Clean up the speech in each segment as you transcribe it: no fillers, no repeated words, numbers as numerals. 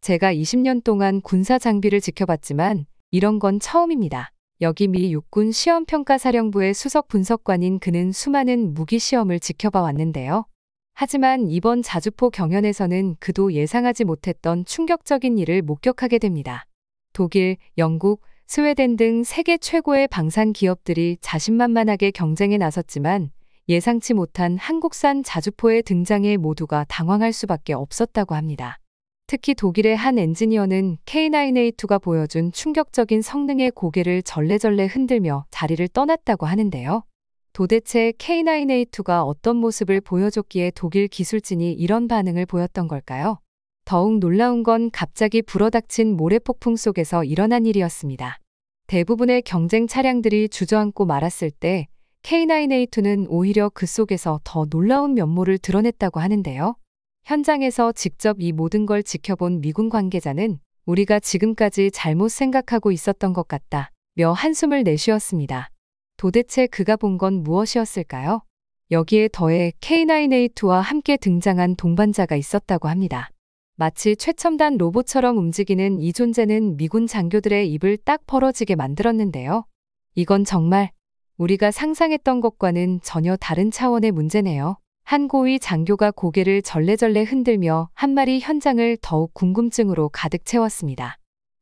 제가 20년 동안 군사 장비를 지켜봤지만 이런 건 처음입니다. 여기 미 육군 시험평가사령부의 수석 분석관인 그는 수많은 무기 시험을 지켜봐 왔는데요. 하지만 이번 자주포 경연에서는 그도 예상하지 못했던 충격적인 일을 목격하게 됩니다. 독일, 영국, 스웨덴 등 세계 최고의 방산 기업들이 자신만만하게 경쟁에 나섰지만 예상치 못한 한국산 자주포의 등장에 모두가 당황할 수밖에 없었다고 합니다. 특히 독일의 한 엔지니어는 K9A2가 보여준 충격적인 성능의 고개를 절레절레 흔들며 자리를 떠났다고 하는데요. 도대체 K9A2가 어떤 모습을 보여줬기에 독일 기술진이 이런 반응을 보였던 걸까요? 더욱 놀라운 건 갑자기 불어닥친 모래폭풍 속에서 일어난 일이었습니다. 대부분의 경쟁 차량들이 주저앉고 말았을 때 K9A2는 오히려 그 속에서 더 놀라운 면모를 드러냈다고 하는데요. 현장에서 직접 이 모든 걸 지켜본 미군 관계자는 우리가 지금까지 잘못 생각하고 있었던 것 같다며 한숨을 내쉬었습니다. 도대체 그가 본 건 무엇이었을까요? 여기에 더해 K9A2와 함께 등장한 동반자가 있었다고 합니다. 마치 최첨단 로봇처럼 움직이는 이 존재는 미군 장교들의 입을 딱 벌어지게 만들었는데요. 이건 정말 우리가 상상했던 것과는 전혀 다른 차원의 문제네요. 한 고위 장교가 고개를 절레절레 흔들며 한 마리 현장을 더욱 궁금증으로 가득 채웠습니다.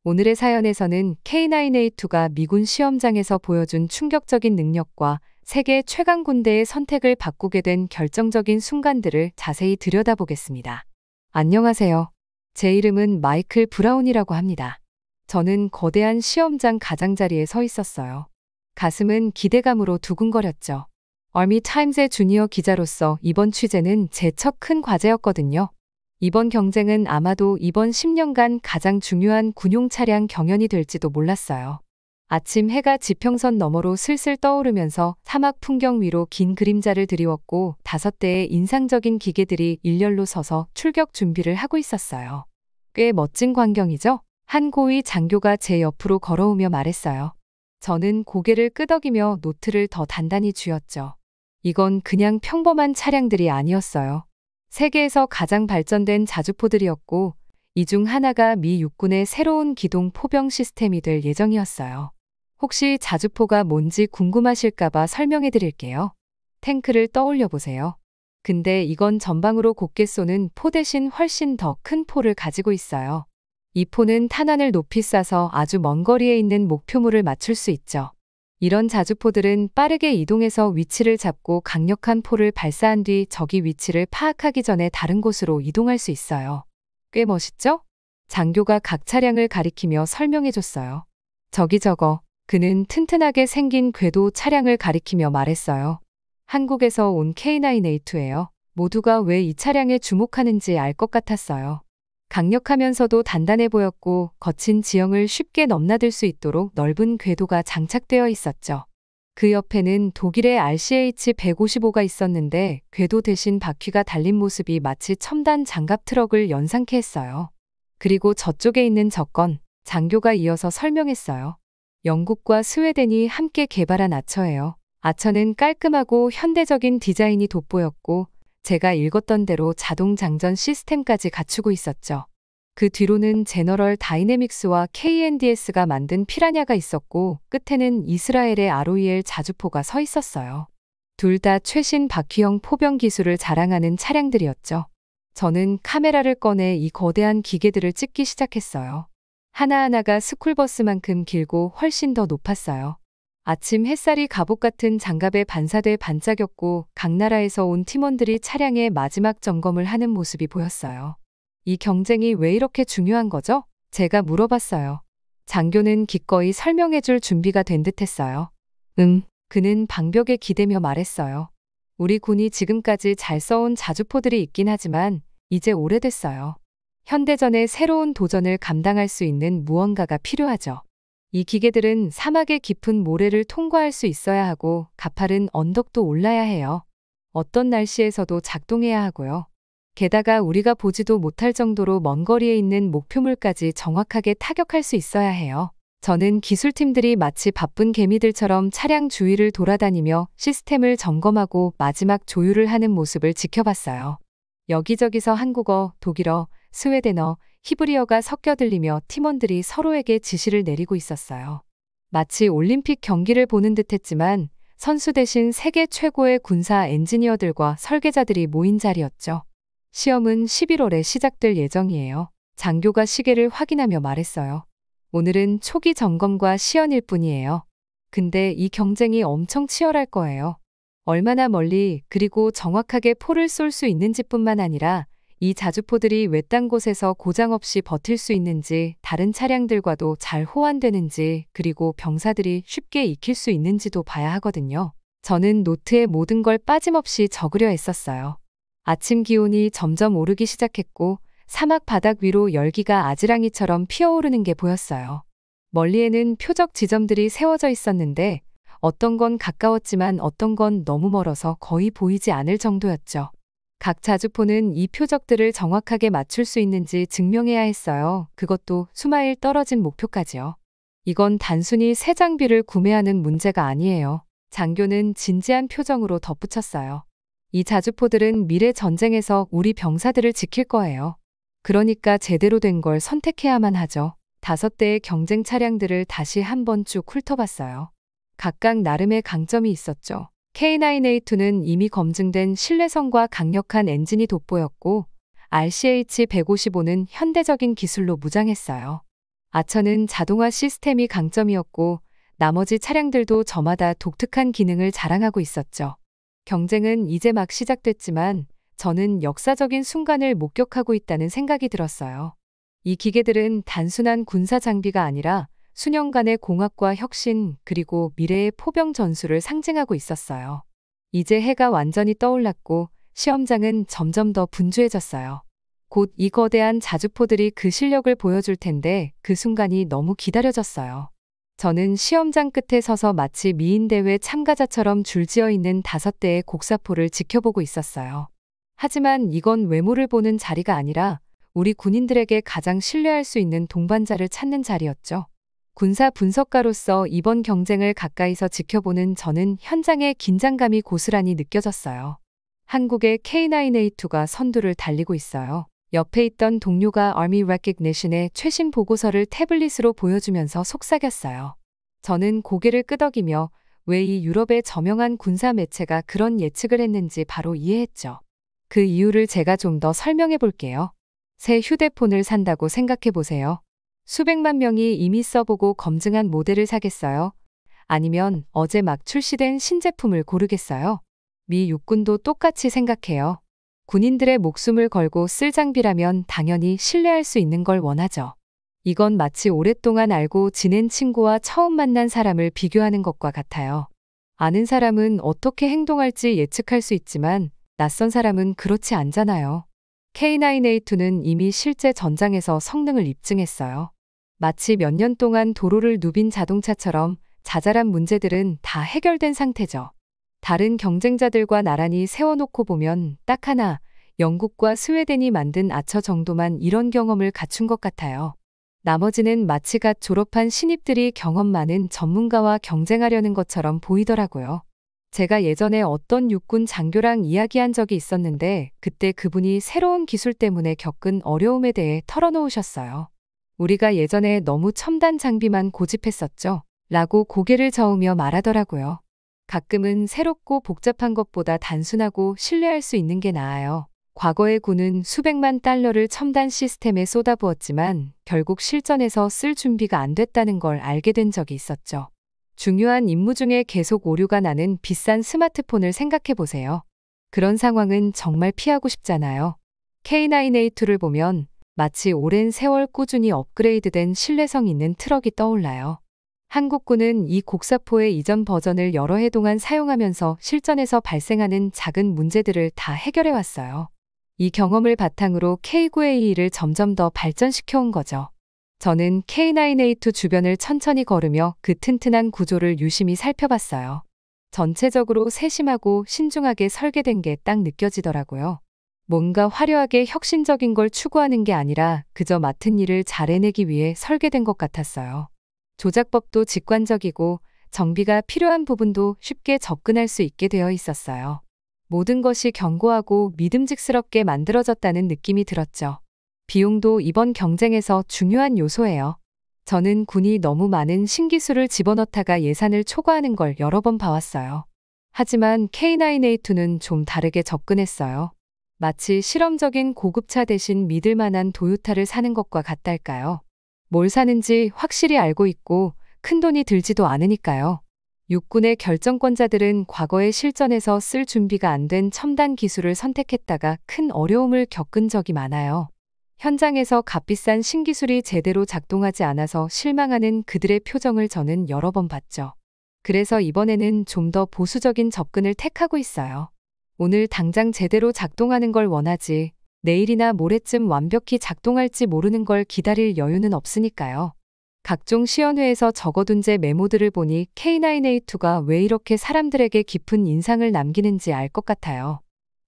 오늘의 사연에서는 K9A2가 미군 시험장에서 보여준 충격적인 능력과 세계 최강 군대의 선택을 바꾸게 된 결정적인 순간들을 자세히 들여다보겠습니다. 안녕하세요. 제 이름은 마이클 브라운이라고 합니다. 저는 거대한 시험장 가장자리에 서 있었어요. 가슴은 기대감으로 두근거렸죠. Army Times의 주니어 기자로서 이번 취재는 제 첫 큰 과제였거든요. 이번 경쟁은 아마도 이번 10년간 가장 중요한 군용 차량 경연이 될지도 몰랐어요. 아침 해가 지평선 너머로 슬슬 떠오르면서 사막 풍경 위로 긴 그림자를 드리웠고 5대의 인상적인 기계들이 일렬로 서서 출격 준비를 하고 있었어요. 꽤 멋진 광경이죠? 한 고위 장교가 제 옆으로 걸어오며 말했어요. 저는 고개를 끄덕이며 노트를 더 단단히 쥐었죠. 이건 그냥 평범한 차량들이 아니었어요. 세계에서 가장 발전된 자주포들이었고 이 중 하나가 미 육군의 새로운 기동 포병 시스템이 될 예정이었어요. 혹시 자주포가 뭔지 궁금하실까봐 설명해 드릴게요. 탱크를 떠올려 보세요. 근데 이건 전방으로 곱게 쏘는 포 대신 훨씬 더 큰 포를 가지고 있어요. 이 포는 탄환을 높이 쏴서 아주 먼 거리에 있는 목표물을 맞출 수 있죠. 이런 자주포들은 빠르게 이동해서 위치를 잡고 강력한 포를 발사한 뒤 적이 위치를 파악하기 전에 다른 곳으로 이동할 수 있어요. 꽤 멋있죠? 장교가 각 차량을 가리키며 설명해 줬어요. 저기 저거. 그는 튼튼하게 생긴 궤도 차량을 가리키며 말했어요. 한국에서 온 K9A2예요. 모두가 왜 이 차량에 주목하는지 알 것 같았어요. 강력하면서도 단단해 보였고 거친 지형을 쉽게 넘나들 수 있도록 넓은 궤도가 장착되어 있었죠. 그 옆에는 독일의 RCH-155가 있었는데 궤도 대신 바퀴가 달린 모습이 마치 첨단 장갑 트럭을 연상케 했어요. 그리고 저쪽에 있는 저건 장교가 이어서 설명했어요. 영국과 스웨덴이 함께 개발한 아처예요. 아처는 깔끔하고 현대적인 디자인이 돋보였고 제가 읽었던 대로 자동 장전 시스템까지 갖추고 있었죠. 그 뒤로는 제너럴 다이내믹스와 KNDS가 만든 피라냐가 있었고 끝에는 이스라엘의 ROEL 자주포가 서 있었어요. 둘 다 최신 바퀴형 포병 기술을 자랑하는 차량들이었죠. 저는 카메라를 꺼내 이 거대한 기계들을 찍기 시작했어요. 하나하나가 스쿨버스만큼 길고 훨씬 더 높았어요. 아침 햇살이 갑옷 같은 장갑에 반사돼 반짝였고 각 나라에서 온 팀원들이 차량의 마지막 점검을 하는 모습이 보였어요. 이 경쟁이 왜 이렇게 중요한 거죠? 제가 물어봤어요. 장교는 기꺼이 설명해줄 준비가 된 듯했어요. 그는 방벽에 기대며 말했어요. 우리 군이 지금까지 잘 써온 자주포들이 있긴 하지만 이제 오래됐어요. 현대전의 새로운 도전을 감당할 수 있는 무언가가 필요하죠. 이 기계들은 사막의 깊은 모래를 통과할 수 있어야 하고 가파른 언덕도 올라야 해요. 어떤 날씨에서도 작동해야 하고요. 게다가 우리가 보지도 못할 정도로 먼 거리에 있는 목표물까지 정확하게 타격할 수 있어야 해요. 저는 기술팀들이 마치 바쁜 개미들처럼 차량 주위를 돌아다니며 시스템을 점검하고 마지막 조율을 하는 모습을 지켜봤어요. 여기저기서 한국어, 독일어, 스웨덴어, 히브리어가 섞여 들리며 팀원들이 서로에게 지시를 내리고 있었어요. 마치 올림픽 경기를 보는 듯했지만 선수 대신 세계 최고의 군사 엔지니어들과 설계자들이 모인 자리였죠. 시험은 11월에 시작될 예정이에요. 장교가 시계를 확인하며 말했어요. 오늘은 초기 점검과 시연일 뿐이에요. 근데 이 경쟁이 엄청 치열할 거예요. 얼마나 멀리 그리고 정확하게 포를 쏠 수 있는지뿐만 아니라 이 자주포들이 외딴 곳에서 고장 없이 버틸 수 있는지, 다른 차량들과도 잘 호환되는지, 그리고 병사들이 쉽게 익힐 수 있는지도 봐야 하거든요. 저는 노트에 모든 걸 빠짐없이 적으려 했었어요. 아침 기온이 점점 오르기 시작했고 사막 바닥 위로 열기가 아지랑이처럼 피어오르는 게 보였어요. 멀리에는 표적 지점들이 세워져 있었는데 어떤 건 가까웠지만 어떤 건 너무 멀어서 거의 보이지 않을 정도였죠. 각 자주포는 이 표적들을 정확하게 맞출 수 있는지 증명해야 했어요. 그것도 수마일 떨어진 목표까지요. 이건 단순히 새 장비를 구매하는 문제가 아니에요. 장교는 진지한 표정으로 덧붙였어요. 이 자주포들은 미래 전쟁에서 우리 병사들을 지킬 거예요. 그러니까 제대로 된 걸 선택해야만 하죠. 5대의 경쟁 차량들을 다시 한번 쭉 훑어봤어요. 각각 나름의 강점이 있었죠. K9A2는 이미 검증된 신뢰성과 강력한 엔진이 돋보였고 RCH-155는 현대적인 기술로 무장했어요. 아처는 자동화 시스템이 강점이었고 나머지 차량들도 저마다 독특한 기능을 자랑하고 있었죠. 경쟁은 이제 막 시작됐지만 저는 역사적인 순간을 목격하고 있다는 생각이 들었어요. 이 기계들은 단순한 군사 장비가 아니라 수년간의 공학과 혁신 그리고 미래의 포병 전술을 상징하고 있었어요. 이제 해가 완전히 떠올랐고 시험장은 점점 더 분주해졌어요. 곧 이 거대한 자주포들이 그 실력을 보여줄 텐데 그 순간이 너무 기다려졌어요. 저는 시험장 끝에 서서 마치 미인대회 참가자처럼 줄지어 있는 5대의 곡사포를 지켜보고 있었어요. 하지만 이건 외모를 보는 자리가 아니라 우리 군인들에게 가장 신뢰할 수 있는 동반자를 찾는 자리였죠. 군사 분석가로서 이번 경쟁을 가까이서 지켜보는 저는 현장의 긴장감이 고스란히 느껴졌어요. 한국의 K9A2가 선두를 달리고 있어요. 옆에 있던 동료가 Army Recognition의 최신 보고서를 태블릿으로 보여주면서 속삭였어요. 저는 고개를 끄덕이며 왜 이 유럽의 저명한 군사 매체가 그런 예측을 했는지 바로 이해했죠. 그 이유를 제가 좀 더 설명해 볼게요. 새 휴대폰을 산다고 생각해 보세요. 수백만 명이 이미 써보고 검증한 모델을 사겠어요? 아니면 어제 막 출시된 신제품을 고르겠어요? 미 육군도 똑같이 생각해요. 군인들의 목숨을 걸고 쓸 장비라면 당연히 신뢰할 수 있는 걸 원하죠. 이건 마치 오랫동안 알고 지낸 친구와 처음 만난 사람을 비교하는 것과 같아요. 아는 사람은 어떻게 행동할지 예측할 수 있지만 낯선 사람은 그렇지 않잖아요. K9A2는 이미 실제 전장에서 성능을 입증했어요. 마치 몇 년 동안 도로를 누빈 자동차처럼 자잘한 문제들은 다 해결된 상태죠. 다른 경쟁자들과 나란히 세워놓고 보면 딱 하나, 영국과 스웨덴이 만든 아처 정도만 이런 경험을 갖춘 것 같아요. 나머지는 마치 갓 졸업한 신입들이 경험 많은 전문가와 경쟁하려는 것처럼 보이더라고요. 제가 예전에 어떤 육군 장교랑 이야기한 적이 있었는데 그때 그분이 새로운 기술 때문에 겪은 어려움에 대해 털어놓으셨어요. 우리가 예전에 너무 첨단 장비만 고집했었죠. 라고 고개를 저으며 말하더라고요. 가끔은 새롭고 복잡한 것보다 단순하고 신뢰할 수 있는 게 나아요. 과거의 군은 수백만 달러를 첨단 시스템에 쏟아부었지만 결국 실전에서 쓸 준비가 안 됐다는 걸 알게 된 적이 있었죠. 중요한 임무 중에 계속 오류가 나는 비싼 스마트폰을 생각해 보세요. 그런 상황은 정말 피하고 싶잖아요. K9A2를 보면 마치 오랜 세월 꾸준히 업그레이드된 신뢰성 있는 트럭이 떠올라요. 한국군은 이 곡사포의 이전 버전을 여러 해 동안 사용하면서 실전에서 발생하는 작은 문제들을 다 해결해 왔어요. 이 경험을 바탕으로 K9A2를 점점 더 발전시켜 온 거죠. 저는 K9A2 주변을 천천히 걸으며 그 튼튼한 구조를 유심히 살펴봤어요. 전체적으로 세심하고 신중하게 설계된 게 딱 느껴지더라고요. 뭔가 화려하게 혁신적인 걸 추구하는 게 아니라 그저 맡은 일을 잘 해내기 위해 설계된 것 같았어요. 조작법도 직관적이고 정비가 필요한 부분도 쉽게 접근할 수 있게 되어 있었어요. 모든 것이 견고하고 믿음직스럽게 만들어졌다는 느낌이 들었죠. 비용도 이번 경쟁에서 중요한 요소예요. 저는 군이 너무 많은 신기술을 집어넣다가 예산을 초과하는 걸 여러 번 봐왔어요. 하지만 K9A2는 좀 다르게 접근했어요. 마치 실험적인 고급차 대신 믿을 만한 도요타를 사는 것과 같달까요? 뭘 사는지 확실히 알고 있고 큰돈이 들지도 않으니까요. 육군의 결정권자들은 과거의 실전에서 쓸 준비가 안 된 첨단 기술을 선택했다가 큰 어려움을 겪은 적이 많아요. 현장에서 값비싼 신기술이 제대로 작동하지 않아서 실망하는 그들의 표정을 저는 여러 번 봤죠. 그래서 이번에는 좀 더 보수적인 접근을 택하고 있어요. 오늘 당장 제대로 작동하는 걸 원하지, 내일이나 모레쯤 완벽히 작동할지 모르는 걸 기다릴 여유는 없으니까요. 각종 시연회에서 적어둔 제 메모들을 보니 K9A2가 왜 이렇게 사람들에게 깊은 인상을 남기는지 알 것 같아요.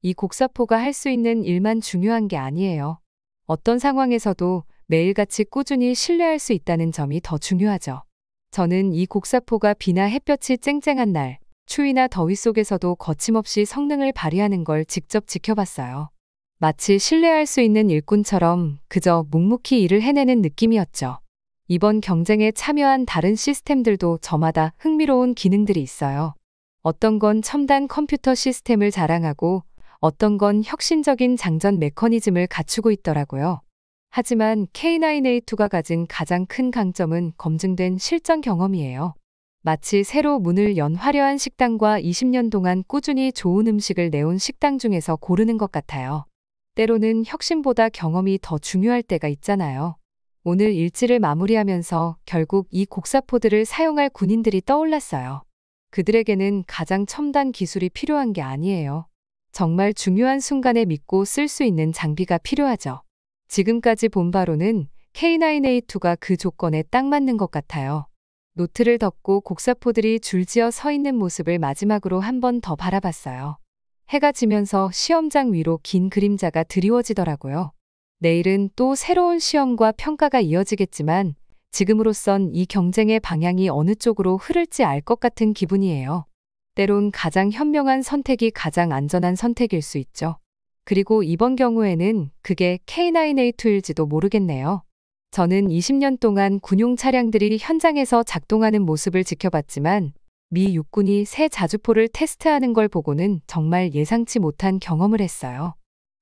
이 곡사포가 할 수 있는 일만 중요한 게 아니에요. 어떤 상황에서도 매일같이 꾸준히 신뢰할 수 있다는 점이 더 중요하죠. 저는 이 곡사포가 비나 햇볕이 쨍쨍한 날, 추위나 더위 속에서도 거침없이 성능을 발휘하는 걸 직접 지켜봤어요. 마치 신뢰할 수 있는 일꾼처럼 그저 묵묵히 일을 해내는 느낌이었죠. 이번 경쟁에 참여한 다른 시스템들도 저마다 흥미로운 기능들이 있어요. 어떤 건 첨단 컴퓨터 시스템을 자랑하고 어떤 건 혁신적인 장전 메커니즘을 갖추고 있더라고요. 하지만 K9A2가 가진 가장 큰 강점은 검증된 실전 경험이에요. 마치 새로 문을 연 화려한 식당과 20년 동안 꾸준히 좋은 음식을 내온 식당 중에서 고르는 것 같아요. 때로는 혁신보다 경험이 더 중요할 때가 있잖아요. 오늘 일지를 마무리하면서 결국 이 곡사포들을 사용할 군인들이 떠올랐어요. 그들에게는 가장 첨단 기술이 필요한 게 아니에요. 정말 중요한 순간에 믿고 쓸 수 있는 장비가 필요하죠. 지금까지 본 바로는 K9A2가 그 조건에 딱 맞는 것 같아요. 노트를 덮고 곡사포들이 줄지어 서 있는 모습을 마지막으로 한 번 더 바라봤어요. 해가 지면서 시험장 위로 긴 그림자가 드리워지더라고요. 내일은 또 새로운 시험과 평가가 이어지겠지만 지금으로선 이 경쟁의 방향이 어느 쪽으로 흐를지 알 것 같은 기분이에요. 때론 가장 현명한 선택이 가장 안전한 선택일 수 있죠. 그리고 이번 경우에는 그게 K9A2일지도 모르겠네요. 저는 20년 동안 군용 차량들이 현장에서 작동하는 모습을 지켜봤지만 미 육군이 새 자주포를 테스트하는 걸 보고는 정말 예상치 못한 경험을 했어요.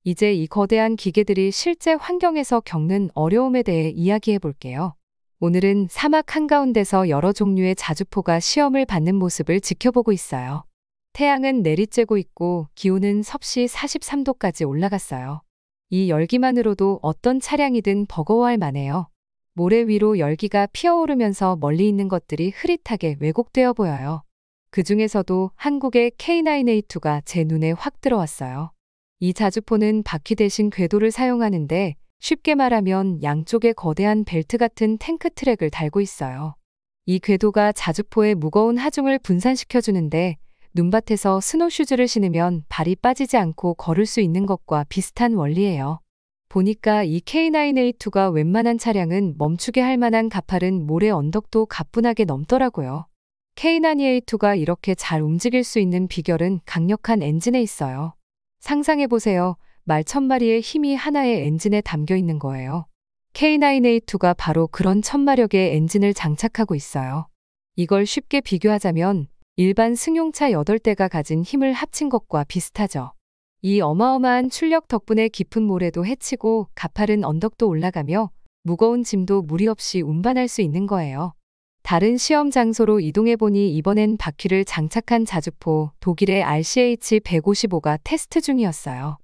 이제 이 거대한 기계들이 실제 환경에서 겪는 어려움에 대해 이야기해 볼게요. 오늘은 사막 한가운데서 여러 종류의 자주포가 시험을 받는 모습을 지켜보고 있어요. 태양은 내리쬐고 있고 기온은 섭씨 43도까지 올라갔어요. 이 열기만으로도 어떤 차량이든 버거워할 만해요. 모래 위로 열기가 피어오르면서 멀리 있는 것들이 흐릿하게 왜곡되어 보여요. 그 중에서도 한국의 K9A2가 제 눈에 확 들어왔어요. 이 자주포는 바퀴 대신 궤도를 사용하는데 쉽게 말하면 양쪽에 거대한 벨트 같은 탱크 트랙을 달고 있어요. 이 궤도가 자주포의 무거운 하중을 분산시켜주는데 눈밭에서 스노슈즈를 신으면 발이 빠지지 않고 걸을 수 있는 것과 비슷한 원리예요. 보니까 이 K9A2가 웬만한 차량은 멈추게 할 만한 가파른 모래 언덕도 가뿐하게 넘더라고요. K9A2가 이렇게 잘 움직일 수 있는 비결은 강력한 엔진에 있어요. 상상해보세요. 말 1000마리의 힘이 하나의 엔진에 담겨 있는 거예요. K9A2가 바로 그런 1000마력의 엔진을 장착하고 있어요. 이걸 쉽게 비교하자면 일반 승용차 8대가 가진 힘을 합친 것과 비슷하죠. 이 어마어마한 출력 덕분에 깊은 모래도 헤치고 가파른 언덕도 올라가며 무거운 짐도 무리 없이 운반할 수 있는 거예요. 다른 시험 장소로 이동해보니 이번엔 바퀴를 장착한 자주포 독일의 RCH155가 테스트 중이었어요.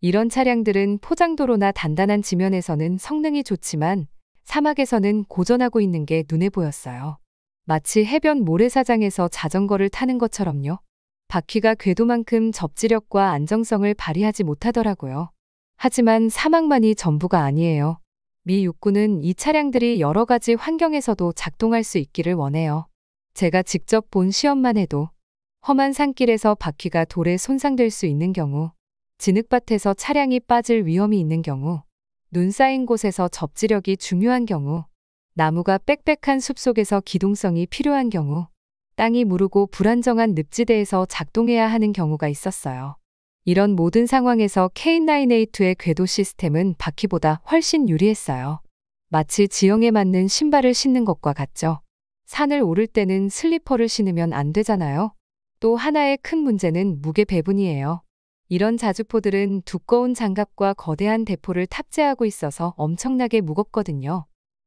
이런 차량들은 포장도로나 단단한 지면에서는 성능이 좋지만 사막에서는 고전하고 있는 게 눈에 보였어요. 마치 해변 모래사장에서 자전거를 타는 것처럼요. 바퀴가 궤도만큼 접지력과 안정성을 발휘하지 못하더라고요. 하지만 사막만이 전부가 아니에요. 미 육군은 이 차량들이 여러 가지 환경에서도 작동할 수 있기를 원해요. 제가 직접 본 시험만 해도 험한 산길에서 바퀴가 돌에 손상될 수 있는 경우, 진흙밭에서 차량이 빠질 위험이 있는 경우, 눈 쌓인 곳에서 접지력이 중요한 경우, 나무가 빽빽한 숲속에서 기동성이 필요한 경우, 땅이 무르고 불안정한 늪지대에서 작동해야 하는 경우가 있었어요. 이런 모든 상황에서 K9A2의 궤도 시스템은 바퀴보다 훨씬 유리했어요. 마치 지형에 맞는 신발을 신는 것과 같죠. 산을 오를 때는 슬리퍼를 신으면 안 되잖아요. 또 하나의 큰 문제는 무게 배분이에요. 이런 자주포들은 두꺼운 장갑과 거대한 대포를 탑재하고 있어서 엄청나게 무겁거든요.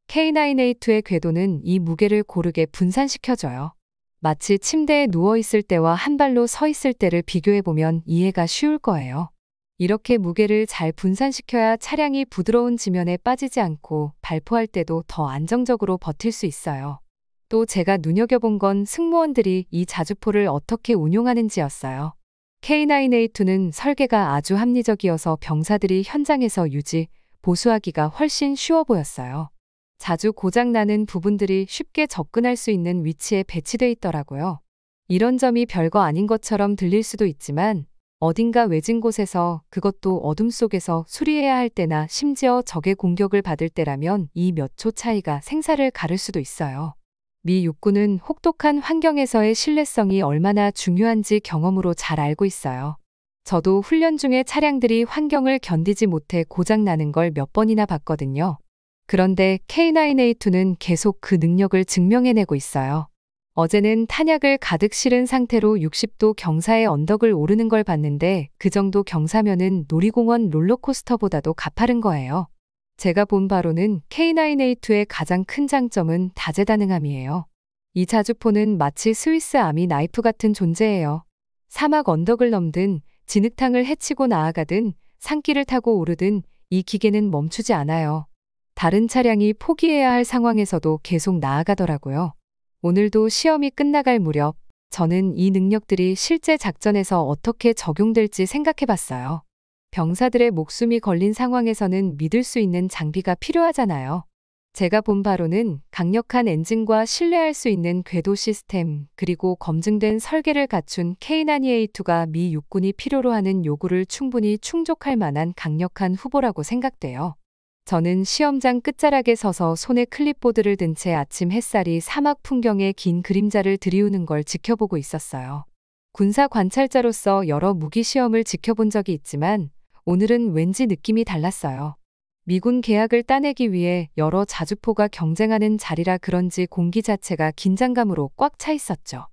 K9A2의 궤도는 이 무게를 고르게 분산시켜줘요. 마치 침대에 누워있을 때와 한 발로 서 있을 때를 비교해보면 이해가 쉬울 거예요. 이렇게 무게를 잘 분산시켜야 차량이 부드러운 지면에 빠지지 않고 발포할 때도 더 안정적으로 버틸 수 있어요. 또 제가 눈여겨본 건 승무원들이 이 자주포를 어떻게 운용하는지였어요. K9A2는 설계가 아주 합리적이어서 병사들이 현장에서 유지, 보수하기가 훨씬 쉬워 보였어요. 자주 고장나는 부분들이 쉽게 접근할 수 있는 위치에 배치돼 있더라고요. 이런 점이 별거 아닌 것처럼 들릴 수도 있지만 어딘가 외진 곳에서, 그것도 어둠 속에서 수리해야 할 때나 심지어 적의 공격을 받을 때라면 이 몇 초 차이가 생사를 가를 수도 있어요. 미 육군은 혹독한 환경에서의 신뢰성이 얼마나 중요한지 경험으로 잘 알고 있어요. 저도 훈련 중에 차량들이 환경을 견디지 못해 고장나는 걸 몇 번이나 봤거든요. 그런데 K9A2는 계속 그 능력을 증명해내고 있어요. 어제는 탄약을 가득 실은 상태로 60도 경사의 언덕을 오르는 걸 봤는데 그 정도 경사면은 놀이공원 롤러코스터보다도 가파른 거예요. 제가 본 바로는 K9A2의 가장 큰 장점은 다재다능함이에요. 이 자주포는 마치 스위스 아미 나이프 같은 존재예요. 사막 언덕을 넘든 진흙탕을 헤치고 나아가든 산길을 타고 오르든 이 기계는 멈추지 않아요. 다른 차량이 포기해야 할 상황에서도 계속 나아가더라고요. 오늘도 시험이 끝나갈 무렵 저는 이 능력들이 실제 작전에서 어떻게 적용될지 생각해봤어요. 병사들의 목숨이 걸린 상황에서는 믿을 수 있는 장비가 필요하잖아요. 제가 본 바로는 강력한 엔진과 신뢰할 수 있는 궤도 시스템, 그리고 검증된 설계를 갖춘 K9A2가 미 육군이 필요로 하는 요구를 충분히 충족할 만한 강력한 후보라고 생각돼요. 저는 시험장 끝자락에 서서 손에 클립보드를 든 채 아침 햇살이 사막 풍경에 긴 그림자를 들이우는 걸 지켜보고 있었어요. 군사 관찰자로서 여러 무기 시험을 지켜본 적이 있지만 오늘은 왠지 느낌이 달랐어요. 미군 계약을 따내기 위해 여러 자주포가 경쟁하는 자리라 그런지 공기 자체가 긴장감으로 꽉 차 있었죠.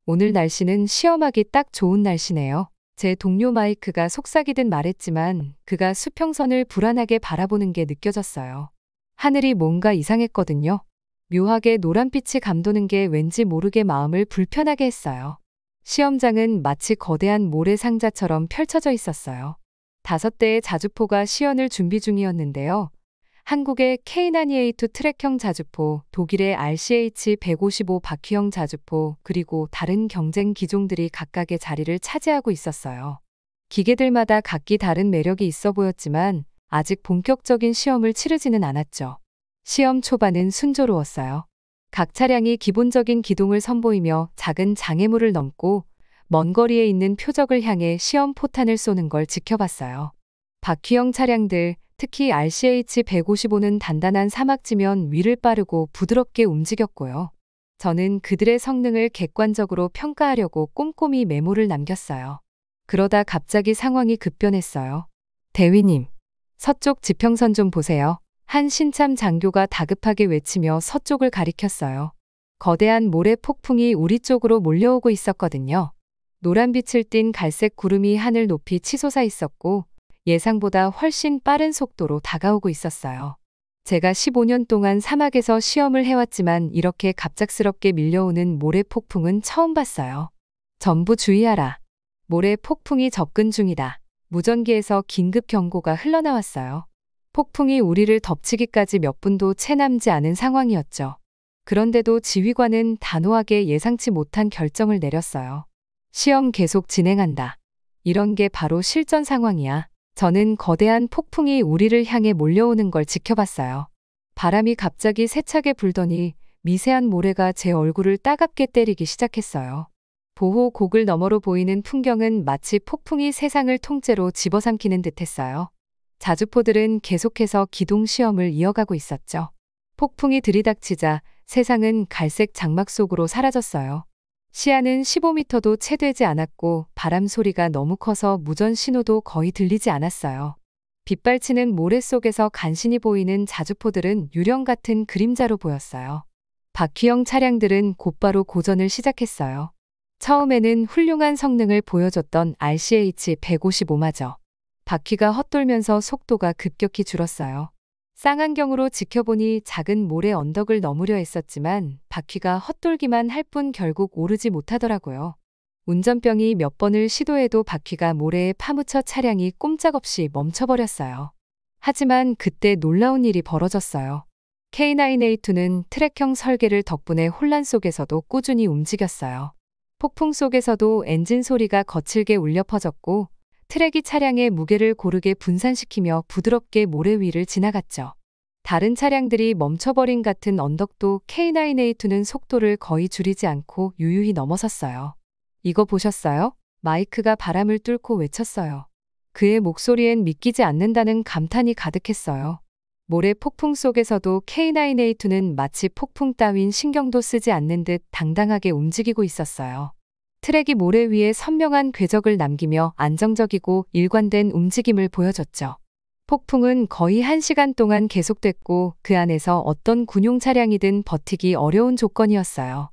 오늘 날씨는 시험하기 딱 좋은 날씨네요. 제 동료 마이크가 속삭이듯 말했지만 그가 수평선을 불안하게 바라보는 게 느껴졌어요. 하늘이 뭔가 이상했거든요. 묘하게 노란빛이 감도는 게 왠지 모르게 마음을 불편하게 했어요. 시험장은 마치 거대한 모래상자처럼 펼쳐져 있었어요. 5대의 자주포가 시연을 준비 중이었는데요. 한국의 K9A2 트랙형 자주포, 독일의 RCH-155 바퀴형 자주포, 그리고 다른 경쟁 기종들이 각각의 자리를 차지하고 있었어요. 기계들마다 각기 다른 매력이 있어 보였지만 아직 본격적인 시험을 치르지는 않았죠. 시험 초반은 순조로웠어요. 각 차량이 기본적인 기동을 선보이며 작은 장애물을 넘고 먼 거리에 있는 표적을 향해 시험 포탄을 쏘는 걸 지켜봤어요. 바퀴형 차량들, 특히 RCH-155는 단단한 사막지면 위를 빠르고 부드럽게 움직였고요. 저는 그들의 성능을 객관적으로 평가하려고 꼼꼼히 메모를 남겼어요. 그러다 갑자기 상황이 급변했어요. 대위님, 서쪽 지평선 좀 보세요. 한 신참 장교가 다급하게 외치며 서쪽을 가리켰어요. 거대한 모래 폭풍이 우리 쪽으로 몰려오고 있었거든요. 노란빛을 띤 갈색 구름이 하늘 높이 치솟아 있었고 예상보다 훨씬 빠른 속도로 다가오고 있었어요. 제가 15년 동안 사막에서 시험을 해왔지만 이렇게 갑작스럽게 밀려오는 모래 폭풍은 처음 봤어요. 전부 주의하라. 모래 폭풍이 접근 중이다. 무전기에서 긴급 경고가 흘러나왔어요. 폭풍이 우리를 덮치기까지 몇 분도 채 남지 않은 상황이었죠. 그런데도 지휘관은 단호하게 예상치 못한 결정을 내렸어요. 시험 계속 진행한다. 이런 게 바로 실전 상황이야. 저는 거대한 폭풍이 우리를 향해 몰려오는 걸 지켜봤어요. 바람이 갑자기 세차게 불더니 미세한 모래가 제 얼굴을 따갑게 때리기 시작했어요. 보호곡을 너머로 보이는 풍경은 마치 폭풍이 세상을 통째로 집어삼키는 듯했어요. 자주포들은 계속해서 기동 시험을 이어가고 있었죠. 폭풍이 들이닥치자 세상은 갈색 장막 속으로 사라졌어요. 시야는 15m도 채 되지 않았고 바람 소리가 너무 커서 무전 신호도 거의 들리지 않았어요. 빗발치는 모래 속에서 간신히 보이는 자주포들은 유령 같은 그림자로 보였어요. 바퀴형 차량들은 곧바로 고전을 시작했어요. 처음에는 훌륭한 성능을 보여줬던 RCH-155마저 바퀴가 헛돌면서 속도가 급격히 줄었어요. 쌍안경으로 지켜보니 작은 모래 언덕을 넘으려 했었지만 바퀴가 헛돌기만 할 뿐 결국 오르지 못하더라고요. 운전병이 몇 번을 시도해도 바퀴가 모래에 파묻혀 차량이 꼼짝없이 멈춰버렸어요. 하지만 그때 놀라운 일이 벌어졌어요. K9A2는 트랙형 설계를 덕분에 혼란 속에서도 꾸준히 움직였어요. 폭풍 속에서도 엔진 소리가 거칠게 울려 퍼졌고 트랙이 차량의 무게를 고르게 분산시키며 부드럽게 모래 위를 지나갔죠. 다른 차량들이 멈춰버린 같은 언덕도 K9A2는 속도를 거의 줄이지 않고 유유히 넘어섰어요. 이거 보셨어요? 마이크가 바람을 뚫고 외쳤어요. 그의 목소리엔 믿기지 않는다는 감탄이 가득했어요. 모래 폭풍 속에서도 K9A2는 마치 폭풍 따윈 신경도 쓰지 않는 듯 당당하게 움직이고 있었어요. 트랙이 모래 위에 선명한 궤적을 남기며 안정적이고 일관된 움직임을 보여줬죠. 폭풍은 거의 1시간 동안 계속됐고 그 안에서 어떤 군용 차량이든 버티기 어려운 조건이었어요.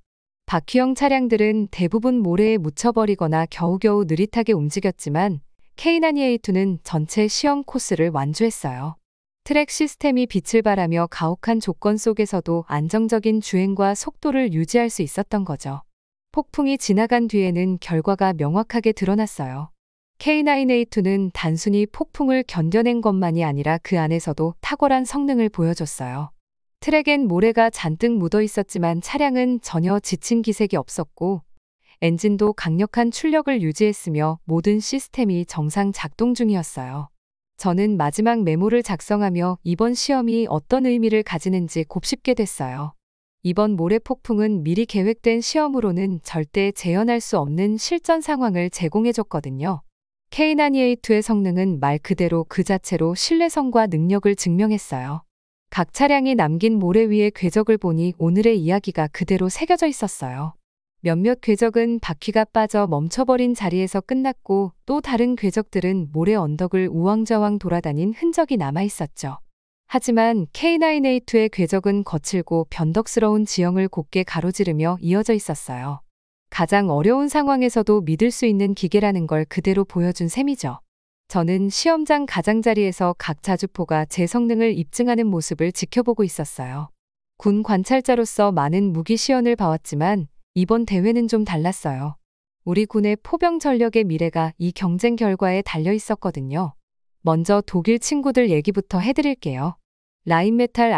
바퀴형 차량들은 대부분 모래에 묻혀버리거나 겨우겨우 느릿하게 움직였지만 K9A2는 전체 시험 코스를 완주했어요. 트랙 시스템이 빛을 발하며 가혹한 조건 속에서도 안정적인 주행과 속도를 유지할 수 있었던 거죠. 폭풍이 지나간 뒤에는 결과가 명확하게 드러났어요. K9A2는 단순히 폭풍을 견뎌낸 것만이 아니라 그 안에서도 탁월한 성능을 보여줬어요. 트랙엔 모래가 잔뜩 묻어 있었지만 차량은 전혀 지친 기색이 없었고 엔진도 강력한 출력을 유지했으며 모든 시스템이 정상 작동 중이었어요. 저는 마지막 메모를 작성하며 이번 시험이 어떤 의미를 가지는지 곱씹게 됐어요. 이번 모래 폭풍은 미리 계획된 시험으로는 절대 재현할 수 없는 실전 상황을 제공해줬거든요. K9A2의 성능은 말 그대로 그 자체로 신뢰성과 능력을 증명했어요. 각 차량이 남긴 모래 위의 궤적을 보니 오늘의 이야기가 그대로 새겨져 있었어요. 몇몇 궤적은 바퀴가 빠져 멈춰버린 자리에서 끝났고 또 다른 궤적들은 모래 언덕을 우왕좌왕 돌아다닌 흔적이 남아있었죠. 하지만 K9A2의 궤적은 거칠고 변덕스러운 지형을 곧게 가로지르며 이어져 있었어요. 가장 어려운 상황에서도 믿을 수 있는 기계라는 걸 그대로 보여준 셈이죠. 저는 시험장 가장자리에서 각 자주포가 제 성능을 입증하는 모습을 지켜보고 있었어요. 군 관찰자로서 많은 무기 시연을 봐왔지만 이번 대회는 좀 달랐어요. 우리 군의 포병 전력의 미래가 이 경쟁 결과에 달려 있었거든요. 먼저 독일 친구들 얘기부터 해드릴게요. 라인메탈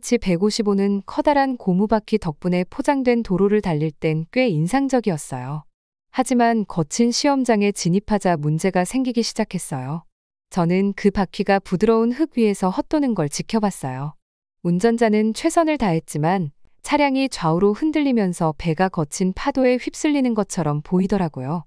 RCH-155는 커다란 고무바퀴 덕분에 포장된 도로를 달릴 땐 꽤 인상적이었어요. 하지만 거친 시험장에 진입하자 문제가 생기기 시작했어요. 저는 그 바퀴가 부드러운 흙 위에서 헛도는 걸 지켜봤어요. 운전자는 최선을 다했지만 차량이 좌우로 흔들리면서 배가 거친 파도에 휩쓸리는 것처럼 보이더라고요.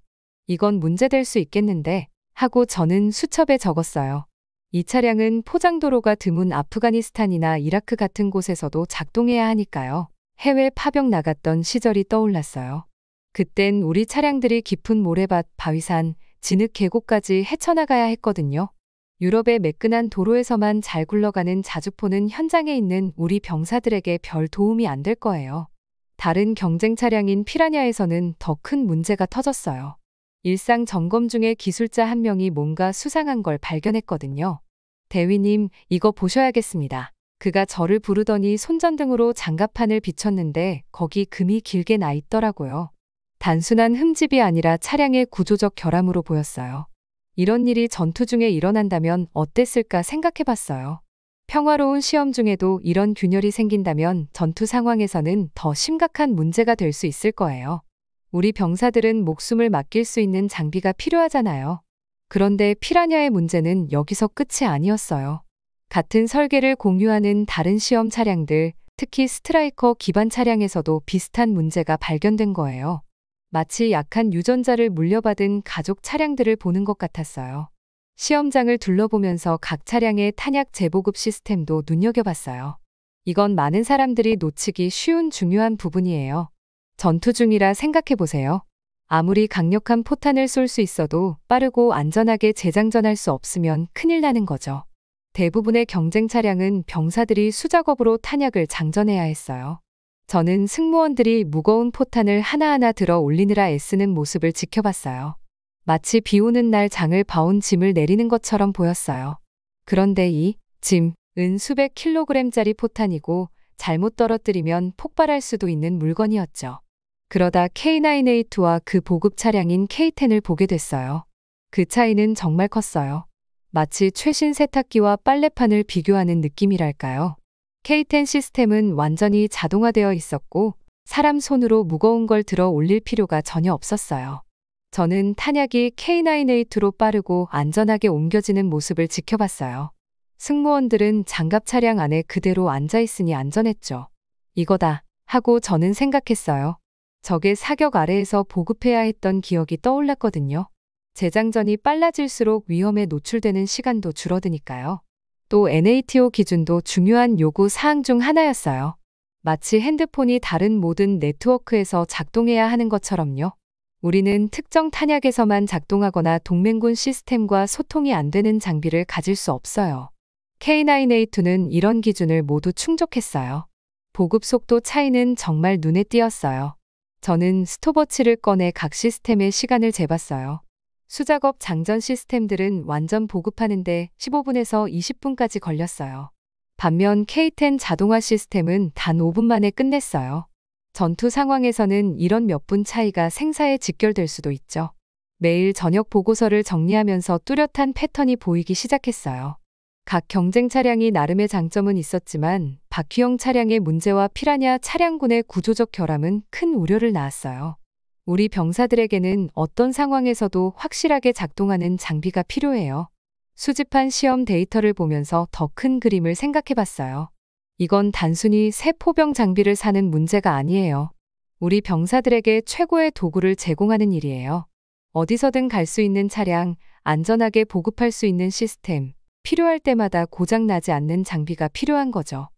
이건 문제될 수 있겠는데 하고 저는 수첩에 적었어요. 이 차량은 포장도로가 드문 아프가니스탄이나 이라크 같은 곳에서도 작동해야 하니까요. 해외 파병 나갔던 시절이 떠올랐어요. 그땐 우리 차량들이 깊은 모래밭, 바위산, 진흙 계곡까지 헤쳐나가야 했거든요. 유럽의 매끈한 도로에서만 잘 굴러가는 자주포는 현장에 있는 우리 병사들에게 별 도움이 안 될 거예요. 다른 경쟁 차량인 피라냐에서는 더 큰 문제가 터졌어요. 일상 점검 중에 기술자 한 명이 뭔가 수상한 걸 발견했거든요. 대위님, 이거 보셔야겠습니다. 그가 저를 부르더니 손전등으로 장갑판을 비췄는데 거기 금이 길게 나 있더라고요. 단순한 흠집이 아니라 차량의 구조적 결함으로 보였어요. 이런 일이 전투 중에 일어난다면 어땠을까 생각해봤어요. 평화로운 시험 중에도 이런 균열이 생긴다면 전투 상황에서는 더 심각한 문제가 될 수 있을 거예요. 우리 병사들은 목숨을 맡길 수 있는 장비가 필요하잖아요. 그런데 피라냐의 문제는 여기서 끝이 아니었어요. 같은 설계를 공유하는 다른 시험 차량들, 특히 스트라이커 기반 차량에서도 비슷한 문제가 발견된 거예요. 마치 약한 유전자를 물려받은 가족 차량들을 보는 것 같았어요. 시험장을 둘러보면서 각 차량의 탄약 재보급 시스템도 눈여겨봤어요. 이건 많은 사람들이 놓치기 쉬운 중요한 부분이에요. 전투 중이라 생각해 보세요. 아무리 강력한 포탄을 쏠 수 있어도 빠르고 안전하게 재장전할 수 없으면 큰일 나는 거죠. 대부분의 경쟁 차량은 병사들이 수작업으로 탄약을 장전해야 했어요. 저는 승무원들이 무거운 포탄을 하나하나 들어 올리느라 애쓰는 모습을 지켜봤어요. 마치 비 오는 날 장을 봐온 짐을 내리는 것처럼 보였어요. 그런데 이 짐은 수백 킬로그램짜리 포탄이고 잘못 떨어뜨리면 폭발할 수도 있는 물건이었죠. 그러다 K9A2와 그 보급 차량인 K10을 보게 됐어요. 그 차이는 정말 컸어요. 마치 최신 세탁기와 빨래판을 비교하는 느낌이랄까요. K10 시스템은 완전히 자동화되어 있었고 사람 손으로 무거운 걸 들어 올릴 필요가 전혀 없었어요. 저는 탄약이 K9A2로 빠르고 안전하게 옮겨지는 모습을 지켜봤어요. 승무원들은 장갑 차량 안에 그대로 앉아있으니 안전했죠. 이거다 하고 저는 생각했어요. 적의 사격 아래에서 보급해야 했던 기억이 떠올랐거든요. 재장전이 빨라질수록 위험에 노출되는 시간도 줄어드니까요. 또 NATO 기준도 중요한 요구 사항 중 하나였어요. 마치 핸드폰이 다른 모든 네트워크에서 작동해야 하는 것처럼요. 우리는 특정 탄약에서만 작동하거나 동맹군 시스템과 소통이 안 되는 장비를 가질 수 없어요. K9A2는 이런 기준을 모두 충족했어요. 보급 속도 차이는 정말 눈에 띄었어요. 저는 스톱워치를 꺼내 각 시스템의 시간을 재봤어요. 수작업 장전 시스템들은 완전 보급하는데 15분에서 20분까지 걸렸어요. 반면 K10 자동화 시스템은 단 5분 만에 끝냈어요. 전투 상황에서는 이런 몇 분 차이가 생사에 직결될 수도 있죠. 매일 저녁 보고서를 정리하면서 뚜렷한 패턴이 보이기 시작했어요. 각 경쟁 차량이 나름의 장점은 있었지만 바퀴형 차량의 문제와 피라냐 차량군의 구조적 결함은 큰 우려를 낳았어요. 우리 병사들에게는 어떤 상황에서도 확실하게 작동하는 장비가 필요해요. 수집한 시험 데이터를 보면서 더 큰 그림을 생각해봤어요. 이건 단순히 새 포병 장비를 사는 문제가 아니에요. 우리 병사들에게 최고의 도구를 제공하는 일이에요. 어디서든 갈 수 있는 차량, 안전하게 보급할 수 있는 시스템, 필요할 때마다 고장나지 않는 장비가 필요한 거죠.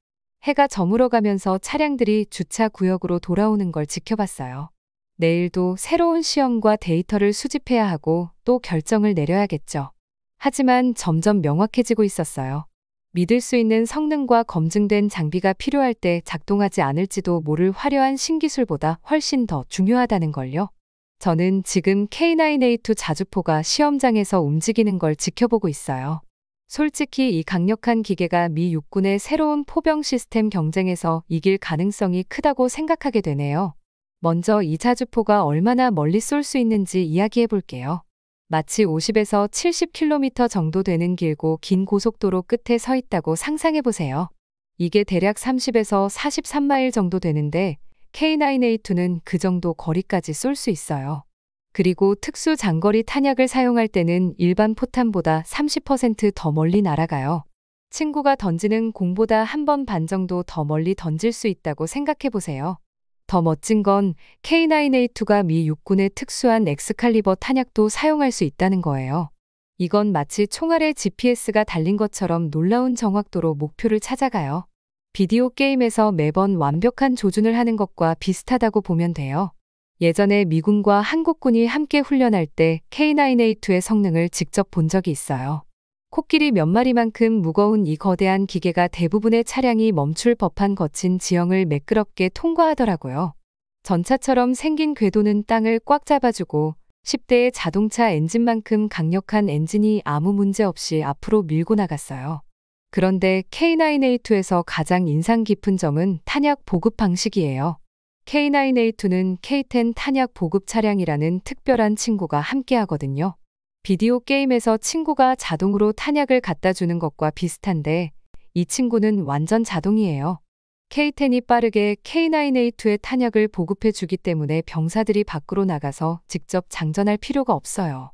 해가 저물어가면서 차량들이 주차 구역으로 돌아오는 걸 지켜봤어요. 내일도 새로운 시험과 데이터를 수집해야 하고 또 결정을 내려야겠죠. 하지만 점점 명확해지고 있었어요. 믿을 수 있는 성능과 검증된 장비가 필요할 때 작동하지 않을지도 모를 화려한 신기술보다 훨씬 더 중요하다는 걸요. 저는 지금 K9A2 자주포가 시험장에서 움직이는 걸 지켜보고 있어요. 솔직히 이 강력한 기계가 미 육군의 새로운 포병 시스템 경쟁에서 이길 가능성이 크다고 생각하게 되네요. 먼저 이 자주포가 얼마나 멀리 쏠 수 있는지 이야기해 볼게요. 마치 50에서 70km 정도 되는 길고 긴 고속도로 끝에 서 있다고 상상해 보세요. 이게 대략 30에서 43마일 정도 되는데 K9A2는 그 정도 거리까지 쏠 수 있어요. 그리고 특수 장거리 탄약을 사용할 때는 일반 포탄보다 30% 더 멀리 날아가요. 친구가 던지는 공보다 한 번 반 정도 더 멀리 던질 수 있다고 생각해 보세요. 더 멋진 건 K9A2가 미 육군의 특수한 엑스칼리버 탄약도 사용할 수 있다는 거예요. 이건 마치 총알에 GPS가 달린 것처럼 놀라운 정확도로 목표를 찾아가요. 비디오 게임에서 매번 완벽한 조준을 하는 것과 비슷하다고 보면 돼요. 예전에 미군과 한국군이 함께 훈련할 때 K9A2의 성능을 직접 본 적이 있어요. 코끼리 몇 마리만큼 무거운 이 거대한 기계가 대부분의 차량이 멈출 법한 거친 지형을 매끄럽게 통과하더라고요. 전차처럼 생긴 궤도는 땅을 꽉 잡아주고 10대의 자동차 엔진만큼 강력한 엔진이 아무 문제 없이 앞으로 밀고 나갔어요. 그런데 K9A2에서 가장 인상 깊은 점은 탄약 보급 방식이에요. K9A2는 K10 탄약 보급 차량이라는 특별한 친구가 함께 하거든요. 비디오 게임에서 친구가 자동으로 탄약을 갖다 주는 것과 비슷한데 이 친구는 완전 자동이에요. K10이 빠르게 K9A2의 탄약을 보급해 주기 때문에 병사들이 밖으로 나가서 직접 장전할 필요가 없어요.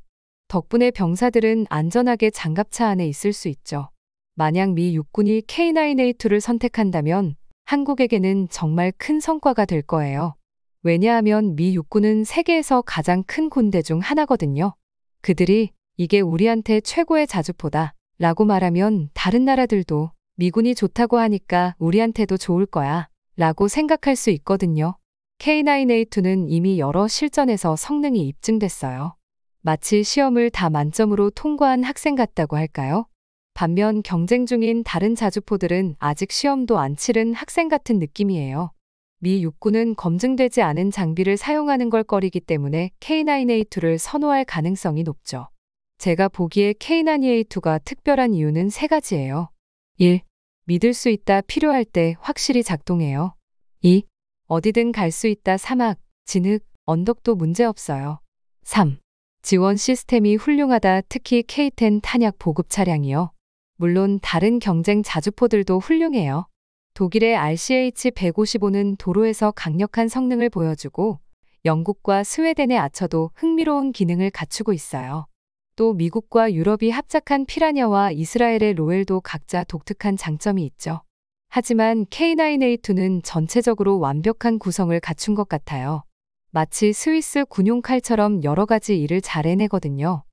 덕분에 병사들은 안전하게 장갑차 안에 있을 수 있죠. 만약 미 육군이 K9A2를 선택한다면 한국에게는 정말 큰 성과가 될 거예요. 왜냐하면 미 육군은 세계에서 가장 큰 군대 중 하나거든요. 그들이 이게 우리한테 최고의 자주포다 라고 말하면 다른 나라들도 미군이 좋다고 하니까 우리한테도 좋을 거야 라고 생각할 수 있거든요. K9A2는 이미 여러 실전에서 성능이 입증됐어요. 마치 시험을 다 만점으로 통과한 학생 같다고 할까요? 반면 경쟁 중인 다른 자주포들은 아직 시험도 안 치른 학생 같은 느낌이에요. 미 육군은 검증되지 않은 장비를 사용하는 걸 꺼리기 때문에 K9A2를 선호할 가능성이 높죠. 제가 보기에 K9A2가 특별한 이유는 세 가지예요. 1. 믿을 수 있다, 필요할 때 확실히 작동해요. 2. 어디든 갈 수 있다, 사막, 진흙, 언덕도 문제없어요. 3. 지원 시스템이 훌륭하다, 특히 K10 탄약 보급 차량이요. 물론 다른 경쟁 자주포들도 훌륭해요. 독일의 RCH-155는 도로에서 강력한 성능을 보여주고 영국과 스웨덴의 아처도 흥미로운 기능을 갖추고 있어요. 또 미국과 유럽이 합작한 피라냐와 이스라엘의 로엘도 각자 독특한 장점이 있죠. 하지만 K9A2는 전체적으로 완벽한 구성을 갖춘 것 같아요. 마치 스위스 군용 칼처럼 여러 가지 일을 잘 해내거든요.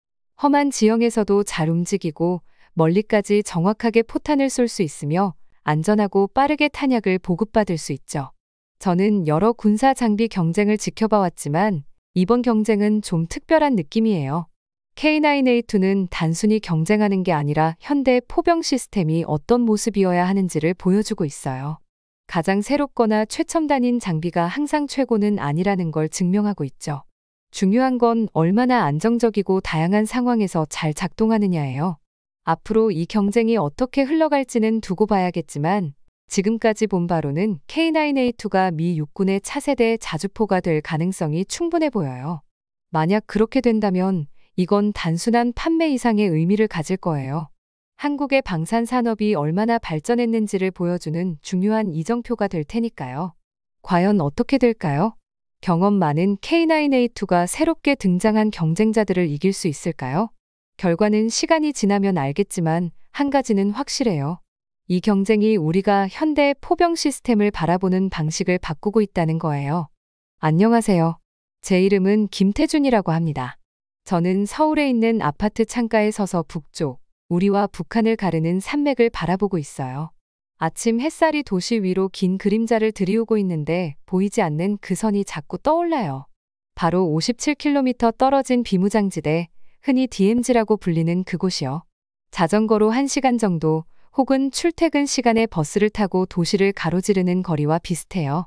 험한 지형에서도 잘 움직이고 멀리까지 정확하게 포탄을 쏠 수 있으며 안전하고 빠르게 탄약을 보급받을 수 있죠. 저는 여러 군사 장비 경쟁을 지켜봐 왔지만 이번 경쟁은 좀 특별한 느낌이에요. K9A2는 단순히 경쟁하는 게 아니라 현대 포병 시스템이 어떤 모습이어야 하는지를 보여주고 있어요. 가장 새롭거나 최첨단인 장비가 항상 최고는 아니라는 걸 증명하고 있죠. 중요한 건 얼마나 안정적이고 다양한 상황에서 잘 작동하느냐예요. 앞으로 이 경쟁이 어떻게 흘러갈지는 두고 봐야겠지만 지금까지 본 바로는 K9A2가 미 육군의 차세대 자주포가 될 가능성이 충분해 보여요. 만약 그렇게 된다면 이건 단순한 판매 이상의 의미를 가질 거예요. 한국의 방산 산업이 얼마나 발전했는지를 보여주는 중요한 이정표가 될 테니까요. 과연 어떻게 될까요? 경험 많은 K9A2가 새롭게 등장한 경쟁자들을 이길 수 있을까요? 결과는 시간이 지나면 알겠지만 한 가지는 확실해요. 이 경쟁이 우리가 현대 포병 시스템을 바라보는 방식을 바꾸고 있다는 거예요. 안녕하세요. 제 이름은 김태준이라고 합니다. 저는 서울에 있는 아파트 창가에 서서 북쪽, 우리와 북한을 가르는 산맥을 바라보고 있어요. 아침 햇살이 도시 위로 긴 그림자를 들이우고 있는데 보이지 않는 그 선이 자꾸 떠올라요. 바로 57km 떨어진 비무장지대, 흔히 DMZ라고 불리는 그곳이요. 자전거로 1시간 정도 혹은 출퇴근 시간에 버스를 타고 도시를 가로지르는 거리와 비슷해요.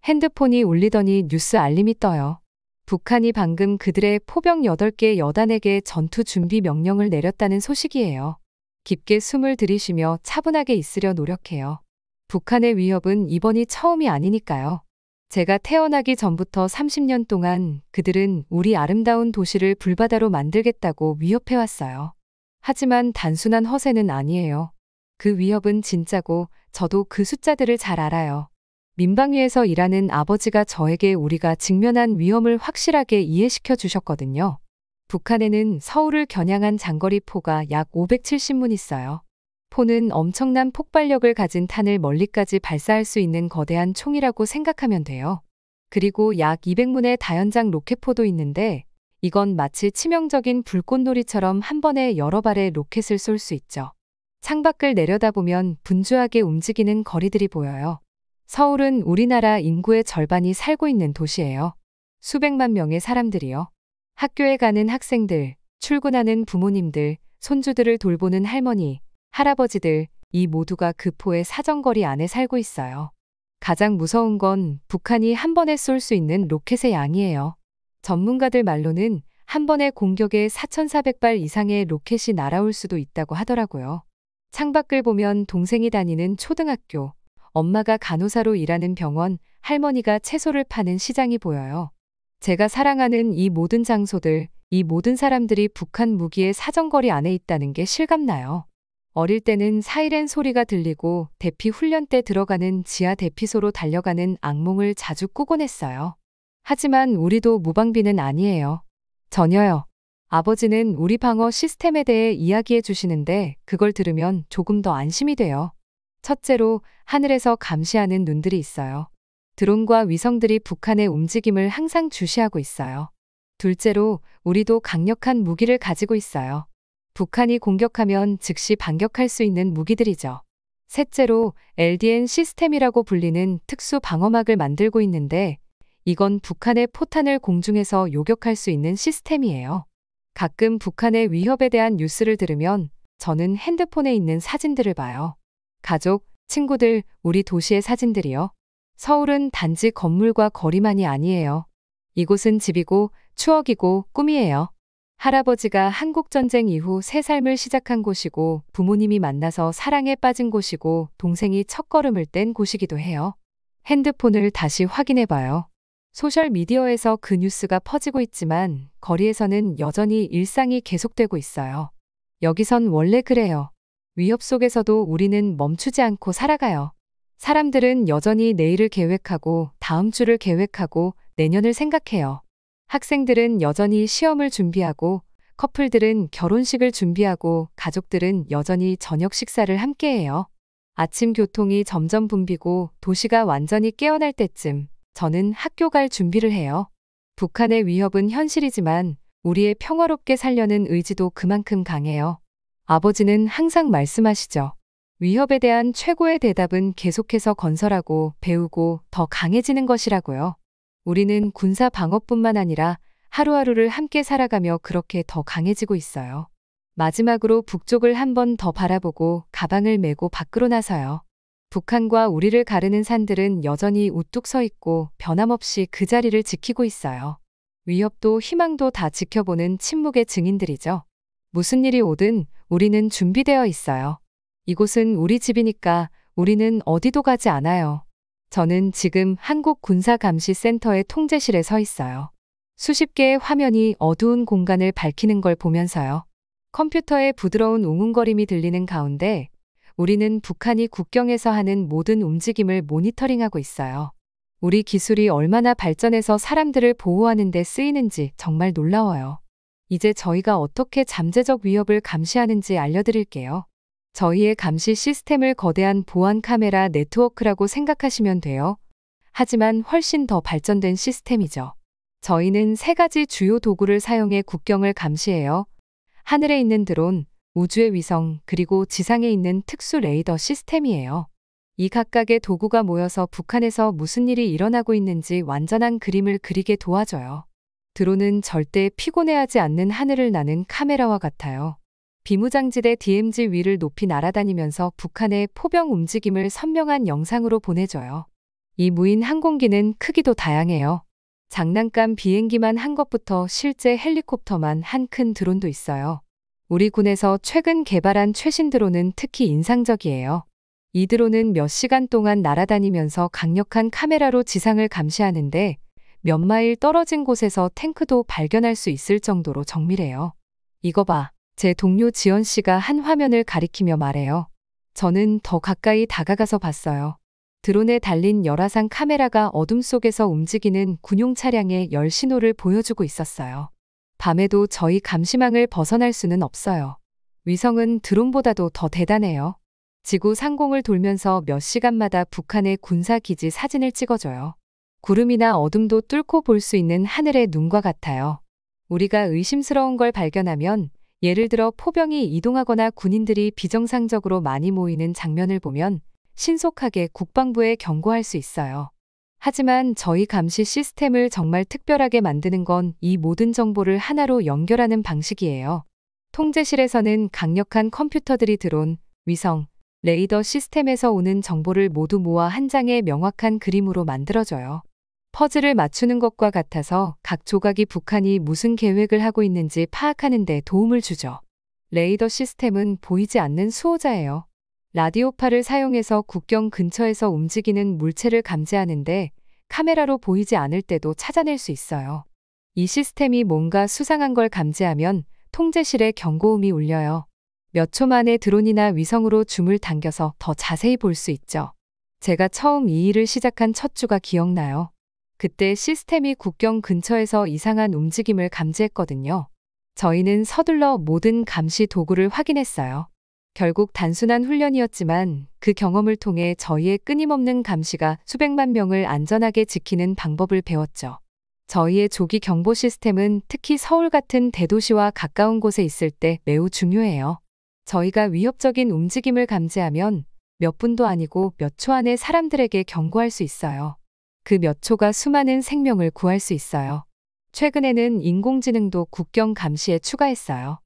핸드폰이 울리더니 뉴스 알림이 떠요. 북한이 방금 그들의 포병 8개 여단에게 전투 준비 명령을 내렸다는 소식이에요. 깊게 숨을 들이쉬며 차분하게 있으려 노력해요. 북한의 위협은 이번이 처음이 아니니까요. 제가 태어나기 전부터 30년 동안 그들은 우리 아름다운 도시를 불바다로 만들겠다고 위협해왔어요. 하지만 단순한 허세는 아니에요. 그 위협은 진짜고 저도 그 숫자들을 잘 알아요. 민방위에서 일하는 아버지가 저에게 우리가 직면한 위험을 확실하게 이해시켜 주셨거든요. 북한에는 서울을 겨냥한 장거리 포가 약 570문 있어요. 포는 엄청난 폭발력을 가진 탄을 멀리까지 발사할 수 있는 거대한 총이라고 생각하면 돼요. 그리고 약 200문의 다연장 로켓포도 있는데 이건 마치 치명적인 불꽃놀이처럼 한 번에 여러 발의 로켓을 쏠 수 있죠. 창밖을 내려다보면 분주하게 움직이는 거리들이 보여요. 서울은 우리나라 인구의 절반이 살고 있는 도시예요. 수백만 명의 사람들이요. 학교에 가는 학생들, 출근하는 부모님들, 손주들을 돌보는 할머니, 할아버지들, 이 모두가 그 포의 사정거리 안에 살고 있어요. 가장 무서운 건 북한이 한 번에 쏠 수 있는 로켓의 양이에요. 전문가들 말로는 한 번의 공격에 4,400발 이상의 로켓이 날아올 수도 있다고 하더라고요. 창밖을 보면 동생이 다니는 초등학교, 엄마가 간호사로 일하는 병원, 할머니가 채소를 파는 시장이 보여요. 제가 사랑하는 이 모든 장소들, 이 모든 사람들이 북한 무기의 사정거리 안에 있다는 게 실감나요. 어릴 때는 사이렌 소리가 들리고 대피 훈련 때 들어가는 지하 대피소로 달려가는 악몽을 자주 꾸곤 했어요. 하지만 우리도 무방비는 아니에요. 전혀요. 아버지는 우리 방어 시스템에 대해 이야기해 주시는데 그걸 들으면 조금 더 안심이 돼요. 첫째로 하늘에서 감시하는 눈들이 있어요. 드론과 위성들이 북한의 움직임을 항상 주시하고 있어요. 둘째로 우리도 강력한 무기를 가지고 있어요. 북한이 공격하면 즉시 반격할 수 있는 무기들이죠. 셋째로 LDN 시스템이라고 불리는 특수 방어막을 만들고 있는데 이건 북한의 포탄을 공중에서 요격할 수 있는 시스템이에요. 가끔 북한의 위협에 대한 뉴스를 들으면 저는 핸드폰에 있는 사진들을 봐요. 가족, 친구들, 우리 도시의 사진들이요. 서울은 단지 건물과 거리만이 아니에요. 이곳은 집이고 추억이고 꿈이에요. 할아버지가 한국전쟁 이후 새 삶을 시작한 곳이고 부모님이 만나서 사랑에 빠진 곳이고 동생이 첫걸음을 뗀 곳이기도 해요. 핸드폰을 다시 확인해봐요. 소셜미디어에서 그 뉴스가 퍼지고 있지만 거리에서는 여전히 일상이 계속되고 있어요. 여기선 원래 그래요. 위협 속에서도 우리는 멈추지 않고 살아가요. 사람들은 여전히 내일을 계획하고 다음 주를 계획하고 내년을 생각해요. 학생들은 여전히 시험을 준비하고 커플들은 결혼식을 준비하고 가족들은 여전히 저녁 식사를 함께해요. 아침 교통이 점점 붐비고 도시가 완전히 깨어날 때쯤 저는 학교 갈 준비를 해요. 북한의 위협은 현실이지만 우리의 평화롭게 살려는 의지도 그만큼 강해요. 아버지는 항상 말씀하시죠. 위협에 대한 최고의 대답은 계속해서 건설하고 배우고 더 강해지는 것이라고요. 우리는 군사 방어뿐만 아니라 하루하루를 함께 살아가며 그렇게 더 강해지고 있어요. 마지막으로 북쪽을 한 번 더 바라보고 가방을 메고 밖으로 나서요. 북한과 우리를 가르는 산들은 여전히 우뚝 서 있고 변함없이 그 자리를 지키고 있어요. 위협도 희망도 다 지켜보는 침묵의 증인들이죠. 무슨 일이 오든 우리는 준비되어 있어요. 이곳은 우리 집이니까 우리는 어디도 가지 않아요. 저는 지금 한국군사감시센터의 통제실에 서 있어요. 수십 개의 화면이 어두운 공간을 밝히는 걸 보면서요. 컴퓨터의 부드러운 웅웅거림이 들리는 가운데 우리는 북한이 국경에서 하는 모든 움직임을 모니터링하고 있어요. 우리 기술이 얼마나 발전해서 사람들을 보호하는 데 쓰이는지 정말 놀라워요. 이제 저희가 어떻게 잠재적 위협을 감시하는지 알려드릴게요. 저희의 감시 시스템을 거대한 보안 카메라 네트워크라고 생각하시면 돼요. 하지만 훨씬 더 발전된 시스템이죠. 저희는 세 가지 주요 도구를 사용해 국경을 감시해요. 하늘에 있는 드론, 우주의 위성, 그리고 지상에 있는 특수 레이더 시스템이에요. 이 각각의 도구가 모여서 북한에서 무슨 일이 일어나고 있는지 완전한 그림을 그리게 도와줘요. 드론은 절대 피곤해하지 않는 하늘을 나는 카메라와 같아요. 비무장지대 DMZ 위를 높이 날아다니면서 북한의 포병 움직임을 선명한 영상으로 보내줘요. 이 무인 항공기는 크기도 다양해요. 장난감 비행기만 한 것부터 실제 헬리콥터만 한 큰 드론도 있어요. 우리 군에서 최근 개발한 최신 드론은 특히 인상적이에요. 이 드론은 몇 시간 동안 날아다니면서 강력한 카메라로 지상을 감시하는데 몇 마일 떨어진 곳에서 탱크도 발견할 수 있을 정도로 정밀해요. 이거 봐. 제 동료 지연 씨가 한 화면을 가리키며 말해요. 저는 더 가까이 다가가서 봤어요. 드론에 달린 열화상 카메라가 어둠 속에서 움직이는 군용 차량의 열 신호를 보여주고 있었어요. 밤에도 저희 감시망을 벗어날 수는 없어요. 위성은 드론보다도 더 대단해요. 지구 상공을 돌면서 몇 시간마다 북한의 군사기지 사진을 찍어줘요. 구름이나 어둠도 뚫고 볼 수 있는 하늘의 눈과 같아요. 우리가 의심스러운 걸 발견하면 예를 들어 포병이 이동하거나 군인들이 비정상적으로 많이 모이는 장면을 보면 신속하게 국방부에 경고할 수 있어요. 하지만 저희 감시 시스템을 정말 특별하게 만드는 건 이 모든 정보를 하나로 연결하는 방식이에요. 통제실에서는 강력한 컴퓨터들이 드론, 위성, 레이더 시스템에서 오는 정보를 모두 모아 한 장의 명확한 그림으로 만들어줘요. 퍼즐을 맞추는 것과 같아서 각 조각이 북한이 무슨 계획을 하고 있는지 파악하는 데 도움을 주죠. 레이더 시스템은 보이지 않는 수호자예요. 라디오파를 사용해서 국경 근처에서 움직이는 물체를 감지하는데 카메라로 보이지 않을 때도 찾아낼 수 있어요. 이 시스템이 뭔가 수상한 걸 감지하면 통제실에 경고음이 울려요. 몇 초 만에 드론이나 위성으로 줌을 당겨서 더 자세히 볼 수 있죠. 제가 처음 이 일을 시작한 첫 주가 기억나요. 그때 시스템이 국경 근처에서 이상한 움직임을 감지했거든요. 저희는 서둘러 모든 감시 도구를 확인했어요. 결국 단순한 훈련이었지만 그 경험을 통해 저희의 끊임없는 감시가 수백만 명을 안전하게 지키는 방법을 배웠죠. 저희의 조기 경보 시스템은 특히 서울 같은 대도시와 가까운 곳에 있을 때 매우 중요해요. 저희가 위협적인 움직임을 감지하면 몇 분도 아니고 몇 초 안에 사람들에게 경고할 수 있어요. 그 몇 초가 수많은 생명을 구할 수 있어요. 최근에는 인공지능도 국경 감시에 추가했어요.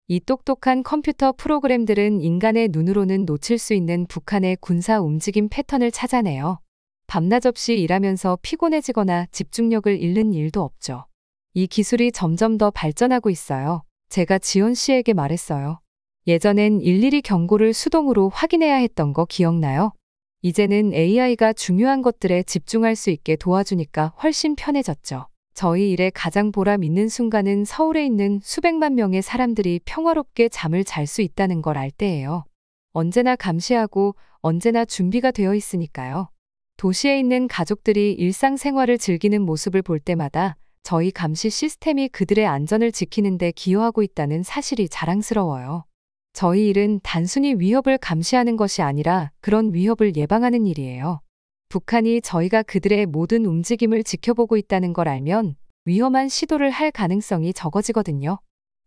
이 똑똑한 컴퓨터 프로그램들은 인간의 눈으로는 놓칠 수 있는 북한의 군사 움직임 패턴을 찾아내요. 밤낮 없이 일하면서 피곤해지거나 집중력을 잃는 일도 없죠. 이 기술이 점점 더 발전하고 있어요. 제가 지원 씨에게 말했어요. 예전엔 일일이 경고를 수동으로 확인해야 했던 거 기억나요? 이제는 AI가 중요한 것들에 집중할 수 있게 도와주니까 훨씬 편해졌죠. 저희 일에 가장 보람 있는 순간은 서울에 있는 수백만 명의 사람들이 평화롭게 잠을 잘 수 있다는 걸 알 때예요. 언제나 감시하고 언제나 준비가 되어 있으니까요. 도시에 있는 가족들이 일상생활을 즐기는 모습을 볼 때마다 저희 감시 시스템이 그들의 안전을 지키는 데 기여하고 있다는 사실이 자랑스러워요. 저희 일은 단순히 위협을 감시하는 것이 아니라 그런 위협을 예방하는 일이에요. 북한이 저희가 그들의 모든 움직임을 지켜보고 있다는 걸 알면 위험한 시도를 할 가능성이 적어지거든요.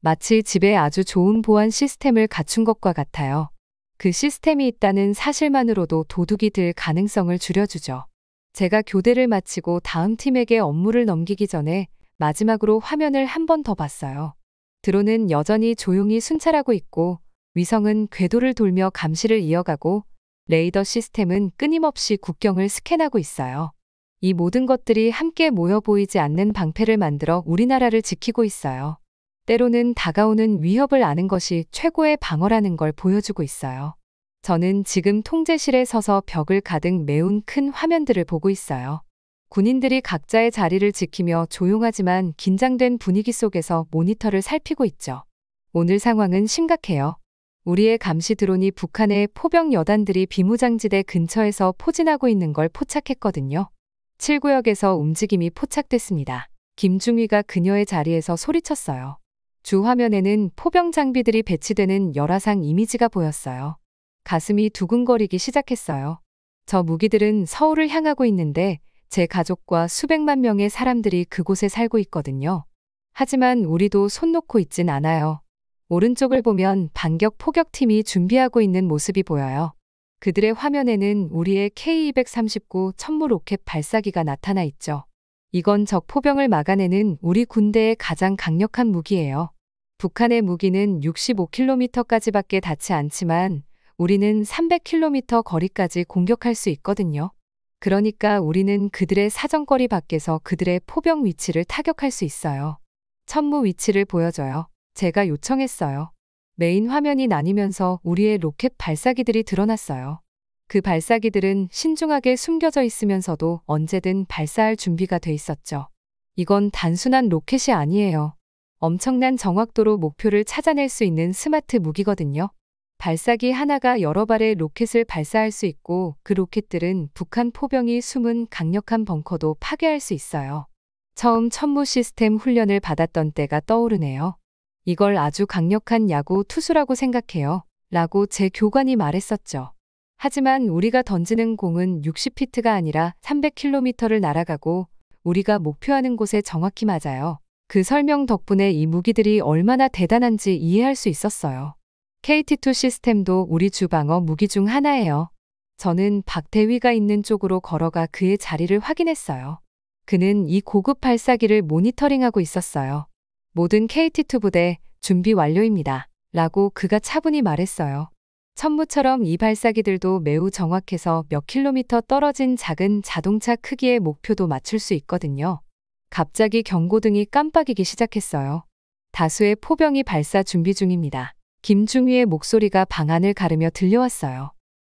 마치 집에 아주 좋은 보안 시스템을 갖춘 것과 같아요. 그 시스템이 있다는 사실만으로도 도둑이 들 가능성을 줄여주죠. 제가 교대를 마치고 다음 팀에게 업무를 넘기기 전에 마지막으로 화면을 한 번 더 봤어요. 드론은 여전히 조용히 순찰하고 있고 위성은 궤도를 돌며 감시를 이어가고 레이더 시스템은 끊임없이 국경을 스캔하고 있어요. 이 모든 것들이 함께 모여 보이지 않는 방패를 만들어 우리나라를 지키고 있어요. 때로는 다가오는 위협을 아는 것이 최고의 방어라는 걸 보여주고 있어요. 저는 지금 통제실에 서서 벽을 가득 메운 큰 화면들을 보고 있어요. 군인들이 각자의 자리를 지키며 조용하지만 긴장된 분위기 속에서 모니터를 살피고 있죠. 오늘 상황은 심각해요. 우리의 감시 드론이 북한의 포병 여단들이 비무장지대 근처에서 포진하고 있는 걸 포착했거든요. 7구역에서 움직임이 포착됐습니다. 김중위가 그녀의 자리에서 소리쳤어요. 주 화면에는 포병 장비들이 배치되는 열화상 이미지가 보였어요. 가슴이 두근거리기 시작했어요. 저 무기들은 서울을 향하고 있는데 제 가족과 수백만 명의 사람들이 그곳에 살고 있거든요. 하지만 우리도 손 놓고 있진 않아요. 오른쪽을 보면 반격 포격팀이 준비하고 있는 모습이 보여요. 그들의 화면에는 우리의 K239 천무 로켓 발사기가 나타나 있죠. 이건 적 포병을 막아내는 우리 군대의 가장 강력한 무기예요. 북한의 무기는 65km까지밖에 닿지 않지만 우리는 300km 거리까지 공격할 수 있거든요. 그러니까 우리는 그들의 사정거리 밖에서 그들의 포병 위치를 타격할 수 있어요. 천무 위치를 보여줘요. 제가 요청했어요. 메인 화면이 나뉘면서 우리의 로켓 발사기들이 드러났어요. 그 발사기들은 신중하게 숨겨져 있으면서도 언제든 발사할 준비가 돼 있었죠. 이건 단순한 로켓이 아니에요. 엄청난 정확도로 목표를 찾아낼 수 있는 스마트 무기거든요. 발사기 하나가 여러 발의 로켓을 발사할 수 있고 그 로켓들은 북한 포병이 숨은 강력한 벙커도 파괴할 수 있어요. 처음 천무 시스템 훈련을 받았던 때가 떠오르네요. 이걸 아주 강력한 야구 투수라고 생각해요. 라고 제 교관이 말했었죠. 하지만 우리가 던지는 공은 60피트가 아니라 300km를 날아가고 우리가 목표하는 곳에 정확히 맞아요. 그 설명 덕분에 이 무기들이 얼마나 대단한지 이해할 수 있었어요. KT2 시스템도 우리 주방어 무기 중 하나예요. 저는 박 대위가 있는 쪽으로 걸어가 그의 자리를 확인했어요. 그는 이 고급 발사기를 모니터링하고 있었어요. 모든 KT2 부대 준비 완료입니다. 라고 그가 차분히 말했어요. 천무처럼 이 발사기들도 매우 정확해서 몇 킬로미터 떨어진 작은 자동차 크기의 목표도 맞출 수 있거든요. 갑자기 경고등이 깜빡이기 시작했어요. 다수의 포병이 발사 준비 중입니다. 김중위의 목소리가 방 안을 가르며 들려왔어요.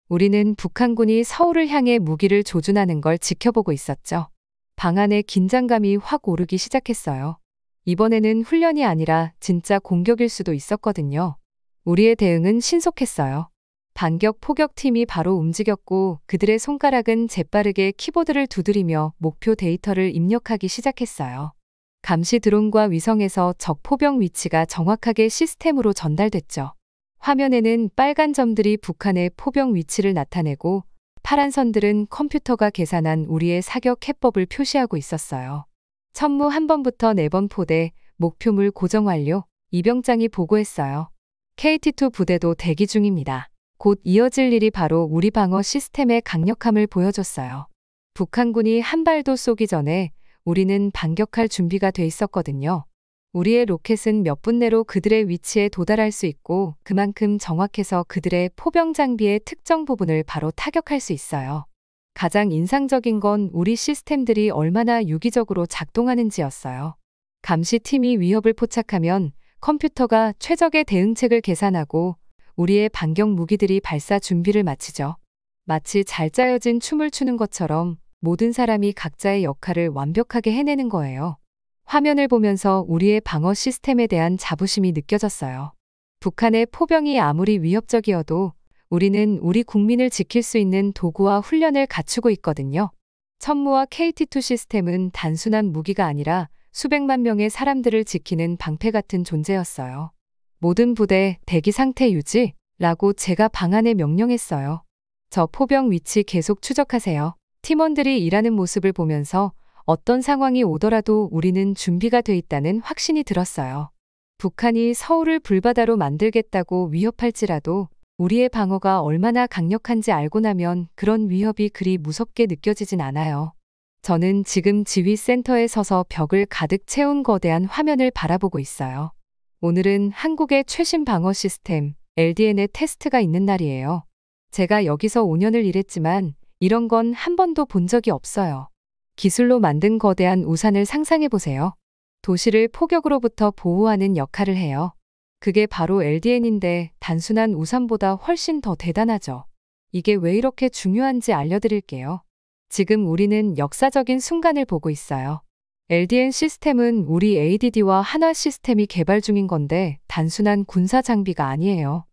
우리는 북한군이 서울을 향해 무기를 조준하는 걸 지켜보고 있었죠. 방 안에 긴장감이 확 오르기 시작했어요. 이번에는 훈련이 아니라 진짜 공격일 수도 있었거든요. 우리의 대응은 신속했어요. 반격 포격팀이 바로 움직였고 그들의 손가락은 재빠르게 키보드를 두드리며 목표 데이터를 입력하기 시작했어요. 감시 드론과 위성에서 적 포병 위치가 정확하게 시스템으로 전달됐죠. 화면에는 빨간 점들이 북한의 포병 위치를 나타내고 파란 선들은 컴퓨터가 계산한 우리의 사격 해법을 표시하고 있었어요. 천무 1번부터 4번 포대, 목표물 고정 완료, 이병장이 보고했어요. KT2 부대도 대기 중입니다. 곧 이어질 일이 바로 우리 방어 시스템의 강력함을 보여줬어요. 북한군이 한 발도 쏘기 전에 우리는 반격할 준비가 돼 있었거든요. 우리의 로켓은 몇 분 내로 그들의 위치에 도달할 수 있고 그만큼 정확해서 그들의 포병 장비의 특정 부분을 바로 타격할 수 있어요. 가장 인상적인 건 우리 시스템들이 얼마나 유기적으로 작동하는지였어요. 감시팀이 위협을 포착하면 컴퓨터가 최적의 대응책을 계산하고 우리의 반격 무기들이 발사 준비를 마치죠. 마치 잘 짜여진 춤을 추는 것처럼 모든 사람이 각자의 역할을 완벽하게 해내는 거예요. 화면을 보면서 우리의 방어 시스템에 대한 자부심이 느껴졌어요. 북한의 포병이 아무리 위협적이어도 우리는 우리 국민을 지킬 수 있는 도구와 훈련을 갖추고 있거든요. 천무와 KT2 시스템은 단순한 무기가 아니라 수백만 명의 사람들을 지키는 방패 같은 존재였어요. 모든 부대 대기 상태 유지라고 제가 방안에 명령했어요. 저 포병 위치 계속 추적하세요. 팀원들이 일하는 모습을 보면서 어떤 상황이 오더라도 우리는 준비가 돼 있다는 확신이 들었어요. 북한이 서울을 불바다로 만들겠다고 위협할지라도 우리의 방어가 얼마나 강력한지 알고 나면 그런 위협이 그리 무섭게 느껴지진 않아요. 저는 지금 지휘센터에 서서 벽을 가득 채운 거대한 화면을 바라보고 있어요. 오늘은 한국의 최신 방어 시스템 LDN의 테스트가 있는 날이에요. 제가 여기서 5년을 일했지만 이런 건 한 번도 본 적이 없어요. 기술로 만든 거대한 우산을 상상해 보세요. 도시를 폭격으로부터 보호하는 역할을 해요. 그게 바로 LDN인데 단순한 우산보다 훨씬 더 대단하죠. 이게 왜 이렇게 중요한지 알려드릴게요. 지금 우리는 역사적인 순간을 보고 있어요. LDN 시스템은 우리 ADD와 한화 시스템이 개발 중인 건데 단순한 군사 장비가 아니에요.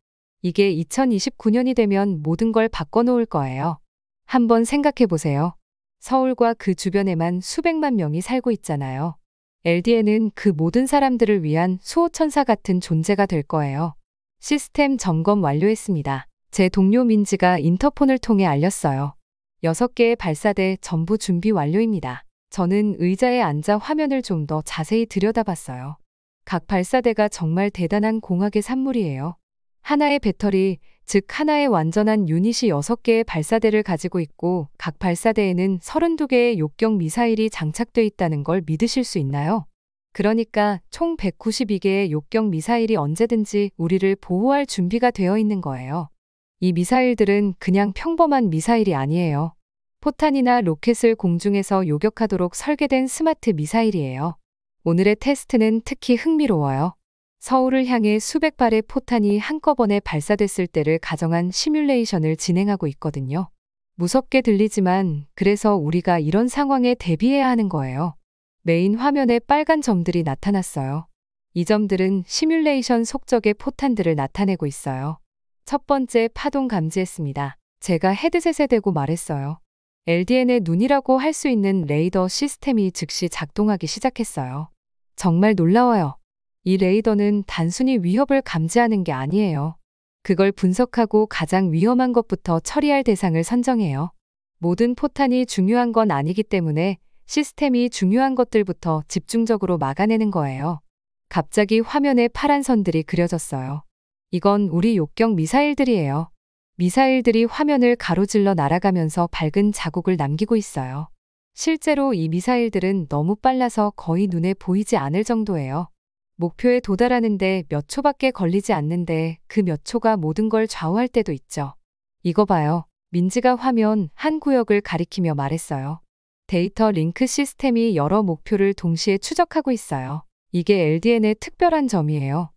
이게 2029년이 되면 모든 걸 바꿔놓을 거예요. 한번 생각해 보세요. 서울과 그 주변에만 수백만 명이 살고 있잖아요. LDN은 그 모든 사람들을 위한 수호천사 같은 존재가 될 거예요. 시스템 점검 완료했습니다. 제 동료 민지가 인터폰을 통해 알렸어요. 6개의 발사대 전부 준비 완료입니다. 저는 의자에 앉아 화면을 좀 더 자세히 들여다봤어요. 각 발사대가 정말 대단한 공학의 산물이에요. 하나의 배터리, 즉 하나의 완전한 유닛이 6개의 발사대를 가지고 있고 각 발사대에는 32개의 욕경 미사일이 장착돼 있다는 걸 믿으실 수 있나요? 그러니까 총 192개의 욕경 미사일이 언제든지 우리를 보호할 준비가 되어 있는 거예요. 이 미사일들은 그냥 평범한 미사일이 아니에요. 포탄이나 로켓을 공중에서 요격하도록 설계된 스마트 미사일이에요. 오늘의 테스트는 특히 흥미로워요. 서울을 향해 수백 발의 포탄이 한꺼번에 발사됐을 때를 가정한 시뮬레이션을 진행하고 있거든요. 무섭게 들리지만 그래서 우리가 이런 상황에 대비해야 하는 거예요. 메인 화면에 빨간 점들이 나타났어요. 이 점들은 시뮬레이션 속적의 포탄들을 나타내고 있어요. 첫 번째 파동 감지했습니다. 제가 헤드셋에 대고 말했어요. LDN의 눈이라고 할 수 있는 레이더 시스템이 즉시 작동하기 시작했어요. 정말 놀라워요. 이 레이더는 단순히 위협을 감지하는 게 아니에요. 그걸 분석하고 가장 위험한 것부터 처리할 대상을 선정해요. 모든 포탄이 중요한 건 아니기 때문에 시스템이 중요한 것들부터 집중적으로 막아내는 거예요. 갑자기 화면에 파란 선들이 그려졌어요. 이건 우리 욕경 미사일들이에요. 미사일들이 화면을 가로질러 날아가면서 밝은 자국을 남기고 있어요. 실제로 이 미사일들은 너무 빨라서 거의 눈에 보이지 않을 정도예요. 목표에 도달하는데 몇 초밖에 걸리지 않는데 그 몇 초가 모든 걸 좌우할 때도 있죠. 이거 봐요. 민지가 화면 한 구역을 가리키며 말했어요. 데이터 링크 시스템이 여러 목표를 동시에 추적하고 있어요. 이게 LDN의 특별한 점이에요.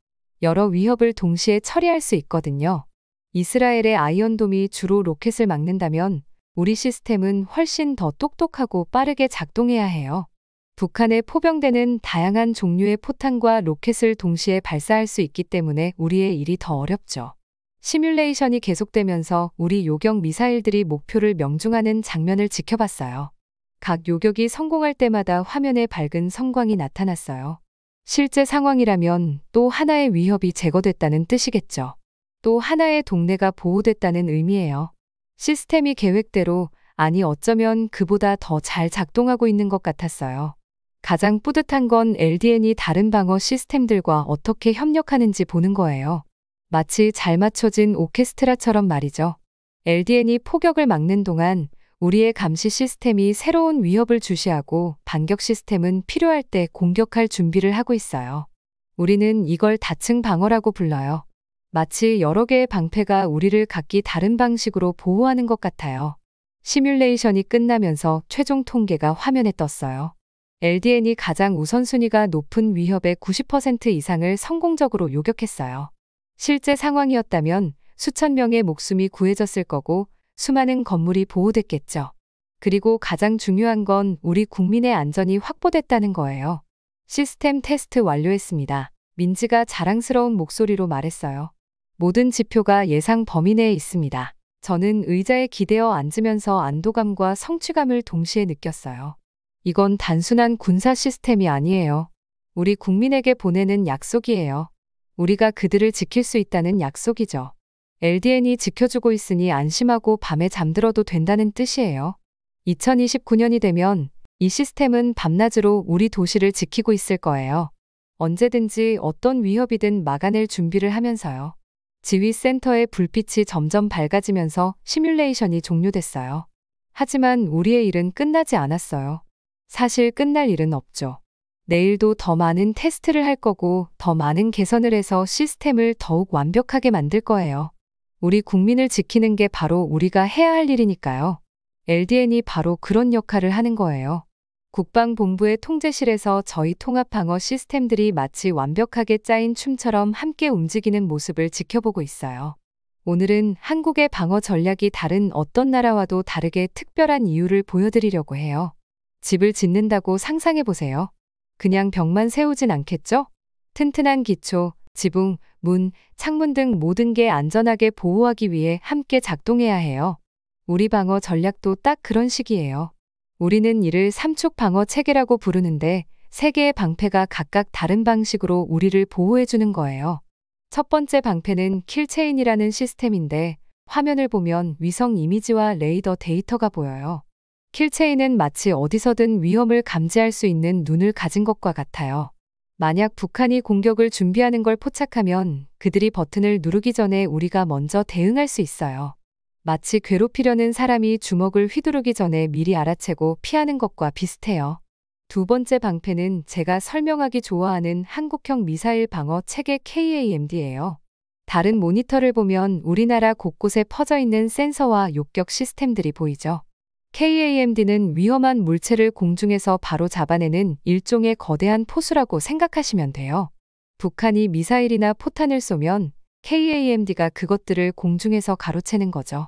여러 위협을 동시에 처리할 수 있거든요. 이스라엘의 아이언돔이 주로 로켓을 막는다면 우리 시스템은 훨씬 더 똑똑하고 빠르게 작동해야 해요. 북한의 포병대는 다양한 종류의 포탄과 로켓을 동시에 발사할 수 있기 때문에 우리의 일이 더 어렵죠. 시뮬레이션이 계속되면서 우리 요격 미사일들이 목표를 명중하는 장면을 지켜봤어요. 각 요격이 성공할 때마다 화면에 밝은 성광이 나타났어요. 실제 상황이라면 또 하나의 위협이 제거됐다는 뜻이겠죠. 또 하나의 동네가 보호됐다는 의미예요. 시스템이 계획대로, 아니 어쩌면 그보다 더 잘 작동하고 있는 것 같았어요. 가장 뿌듯한 건 LDN이 다른 방어 시스템들과 어떻게 협력하는지 보는 거예요. 마치 잘 맞춰진 오케스트라처럼 말이죠. LDN이 포격을 막는 동안 우리의 감시 시스템이 새로운 위협을 주시하고 반격 시스템은 필요할 때 공격할 준비를 하고 있어요. 우리는 이걸 다층 방어라고 불러요. 마치 여러 개의 방패가 우리를 각기 다른 방식으로 보호하는 것 같아요. 시뮬레이션이 끝나면서 최종 통계가 화면에 떴어요. LDN이 가장 우선순위가 높은 위협의 90% 이상을 성공적으로 요격했어요. 실제 상황이었다면 수천 명의 목숨이 구해졌을 거고 수많은 건물이 보호됐겠죠. 그리고 가장 중요한 건 우리 국민의 안전이 확보됐다는 거예요. 시스템 테스트 완료했습니다. 민지가 자랑스러운 목소리로 말했어요. 모든 지표가 예상 범위 내에 있습니다. 저는 의자에 기대어 앉으면서 안도감과 성취감을 동시에 느꼈어요. 이건 단순한 군사 시스템이 아니에요. 우리 국민에게 보내는 약속이에요. 우리가 그들을 지킬 수 있다는 약속이죠. LDN이 지켜주고 있으니 안심하고 밤에 잠들어도 된다는 뜻이에요. 2029년이 되면 이 시스템은 밤낮으로 우리 도시를 지키고 있을 거예요. 언제든지 어떤 위협이든 막아낼 준비를 하면서요. 지휘센터의 불빛이 점점 밝아지면서 시뮬레이션이 종료됐어요. 하지만 우리의 일은 끝나지 않았어요. 사실 끝날 일은 없죠. 내일도 더 많은 테스트를 할 거고 더 많은 개선을 해서 시스템을 더욱 완벽하게 만들 거예요. 우리 국민을 지키는 게 바로 우리가 해야 할 일이니까요. LDN이 바로 그런 역할을 하는 거예요. 국방본부의 통제실에서 저희 통합방어 시스템들이 마치 완벽하게 짜인 춤처럼 함께 움직이는 모습을 지켜보고 있어요. 오늘은 한국의 방어 전략이 다른 어떤 나라와도 다르게 특별한 이유를 보여드리려고 해요. 집을 짓는다고 상상해보세요. 그냥 벽만 세우진 않겠죠? 튼튼한 기초, 지붕, 문, 창문 등 모든 게 안전하게 보호하기 위해 함께 작동해야 해요. 우리 방어 전략도 딱 그런 식이에요. 우리는 이를 삼축 방어 체계라고 부르는데 세 개의 방패가 각각 다른 방식으로 우리를 보호해주는 거예요. 첫 번째 방패는 킬체인이라는 시스템인데 화면을 보면 위성 이미지와 레이더 데이터가 보여요. 킬체인은 마치 어디서든 위험을 감지할 수 있는 눈을 가진 것과 같아요. 만약 북한이 공격을 준비하는 걸 포착하면 그들이 버튼을 누르기 전에 우리가 먼저 대응할 수 있어요. 마치 괴롭히려는 사람이 주먹을 휘두르기 전에 미리 알아채고 피하는 것과 비슷해요. 두 번째 방패는 제가 설명하기 좋아하는 한국형 미사일 방어 체계 KAMD예요. 다른 모니터를 보면 우리나라 곳곳에 퍼져 있는 센서와 요격 시스템들이 보이죠. KAMD는 위험한 물체를 공중에서 바로 잡아내는 일종의 거대한 포수라고 생각하시면 돼요. 북한이 미사일이나 포탄을 쏘면 KAMD가 그것들을 공중에서 가로채는 거죠.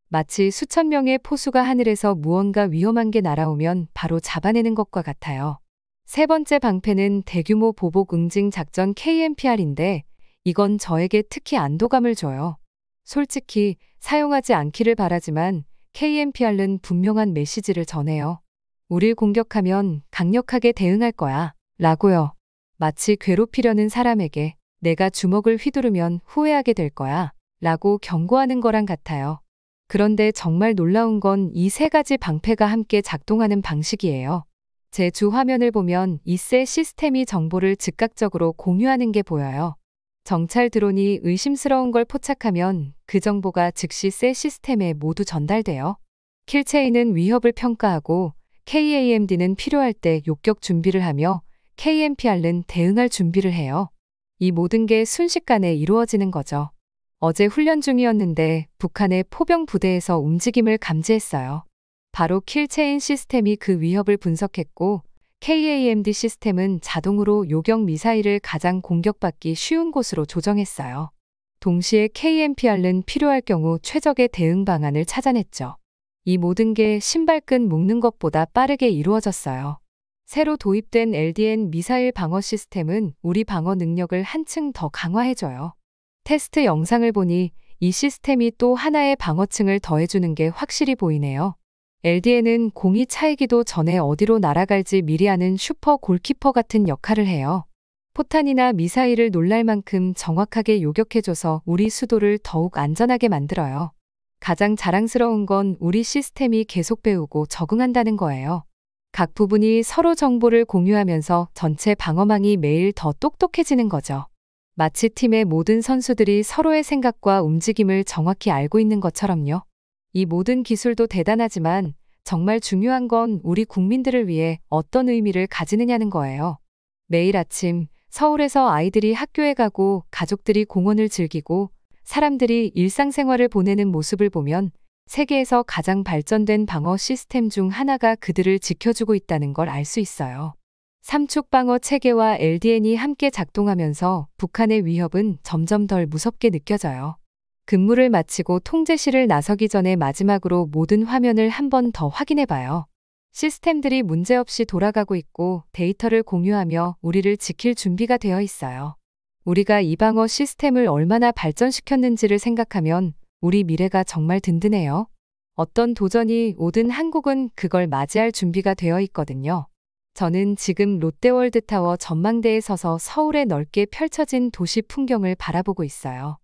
마치 수천 명의 포수가 하늘에서 무언가 위험한 게 날아오면 바로 잡아내는 것과 같아요. 세 번째 방패는 대규모 보복 응징 작전 KMPR인데 이건 저에게 특히 안도감을 줘요. 솔직히 사용하지 않기를 바라지만 KMPR은 분명한 메시지를 전해요. 우릴 공격하면 강력하게 대응할 거야. 라고요. 마치 괴롭히려는 사람에게 내가 주먹을 휘두르면 후회하게 될 거야. 라고 경고하는 거랑 같아요. 그런데 정말 놀라운 건 이 세 가지 방패가 함께 작동하는 방식이에요. 제 주 화면을 보면 이 세 시스템이 정보를 즉각적으로 공유하는 게 보여요. 정찰 드론이 의심스러운 걸 포착하면 그 정보가 즉시 세 시스템에 모두 전달돼요. 킬체인은 위협을 평가하고 KAMD는 필요할 때 요격 준비를 하며 KMPR는 대응할 준비를 해요. 이 모든 게 순식간에 이루어지는 거죠. 어제 훈련 중이었는데 북한의 포병 부대에서 움직임을 감지했어요. 바로 킬체인 시스템이 그 위협을 분석했고 KAMD 시스템은 자동으로 요격 미사일을 가장 공격받기 쉬운 곳으로 조정했어요. 동시에 KMPR는 필요할 경우 최적의 대응 방안을 찾아냈죠. 이 모든 게 신발끈 묶는 것보다 빠르게 이루어졌어요. 새로 도입된 LDN 미사일 방어 시스템은 우리 방어 능력을 한층 더 강화해줘요. 테스트 영상을 보니 이 시스템이 또 하나의 방어층을 더해주는 게 확실히 보이네요. LDN은 공이 차이기도 전에 어디로 날아갈지 미리 아는 슈퍼 골키퍼 같은 역할을 해요. 포탄이나 미사일을 놀랄 만큼 정확하게 요격해줘서 우리 수도를 더욱 안전하게 만들어요. 가장 자랑스러운 건 우리 시스템이 계속 배우고 적응한다는 거예요. 각 부분이 서로 정보를 공유하면서 전체 방어망이 매일 더 똑똑해지는 거죠. 마치 팀의 모든 선수들이 서로의 생각과 움직임을 정확히 알고 있는 것처럼요. 이 모든 기술도 대단하지만 정말 중요한 건 우리 국민들을 위해 어떤 의미를 가지느냐는 거예요. 매일 아침 서울에서 아이들이 학교에 가고 가족들이 공원을 즐기고 사람들이 일상생활을 보내는 모습을 보면 세계에서 가장 발전된 방어 시스템 중 하나가 그들을 지켜주고 있다는 걸 알 수 있어요. 삼축 방어 체계와 LDN이 함께 작동하면서 북한의 위협은 점점 덜 무섭게 느껴져요. 근무를 마치고 통제실을 나서기 전에 마지막으로 모든 화면을 한 번 더 확인해 봐요. 시스템들이 문제없이 돌아가고 있고 데이터를 공유하며 우리를 지킬 준비가 되어 있어요. 우리가 이 방어 시스템을 얼마나 발전시켰는지를 생각하면 우리 미래가 정말 든든해요. 어떤 도전이 오든 한국은 그걸 맞이할 준비가 되어 있거든요. 저는 지금 롯데월드타워 전망대에 서서 서울의 넓게 펼쳐진 도시 풍경을 바라보고 있어요.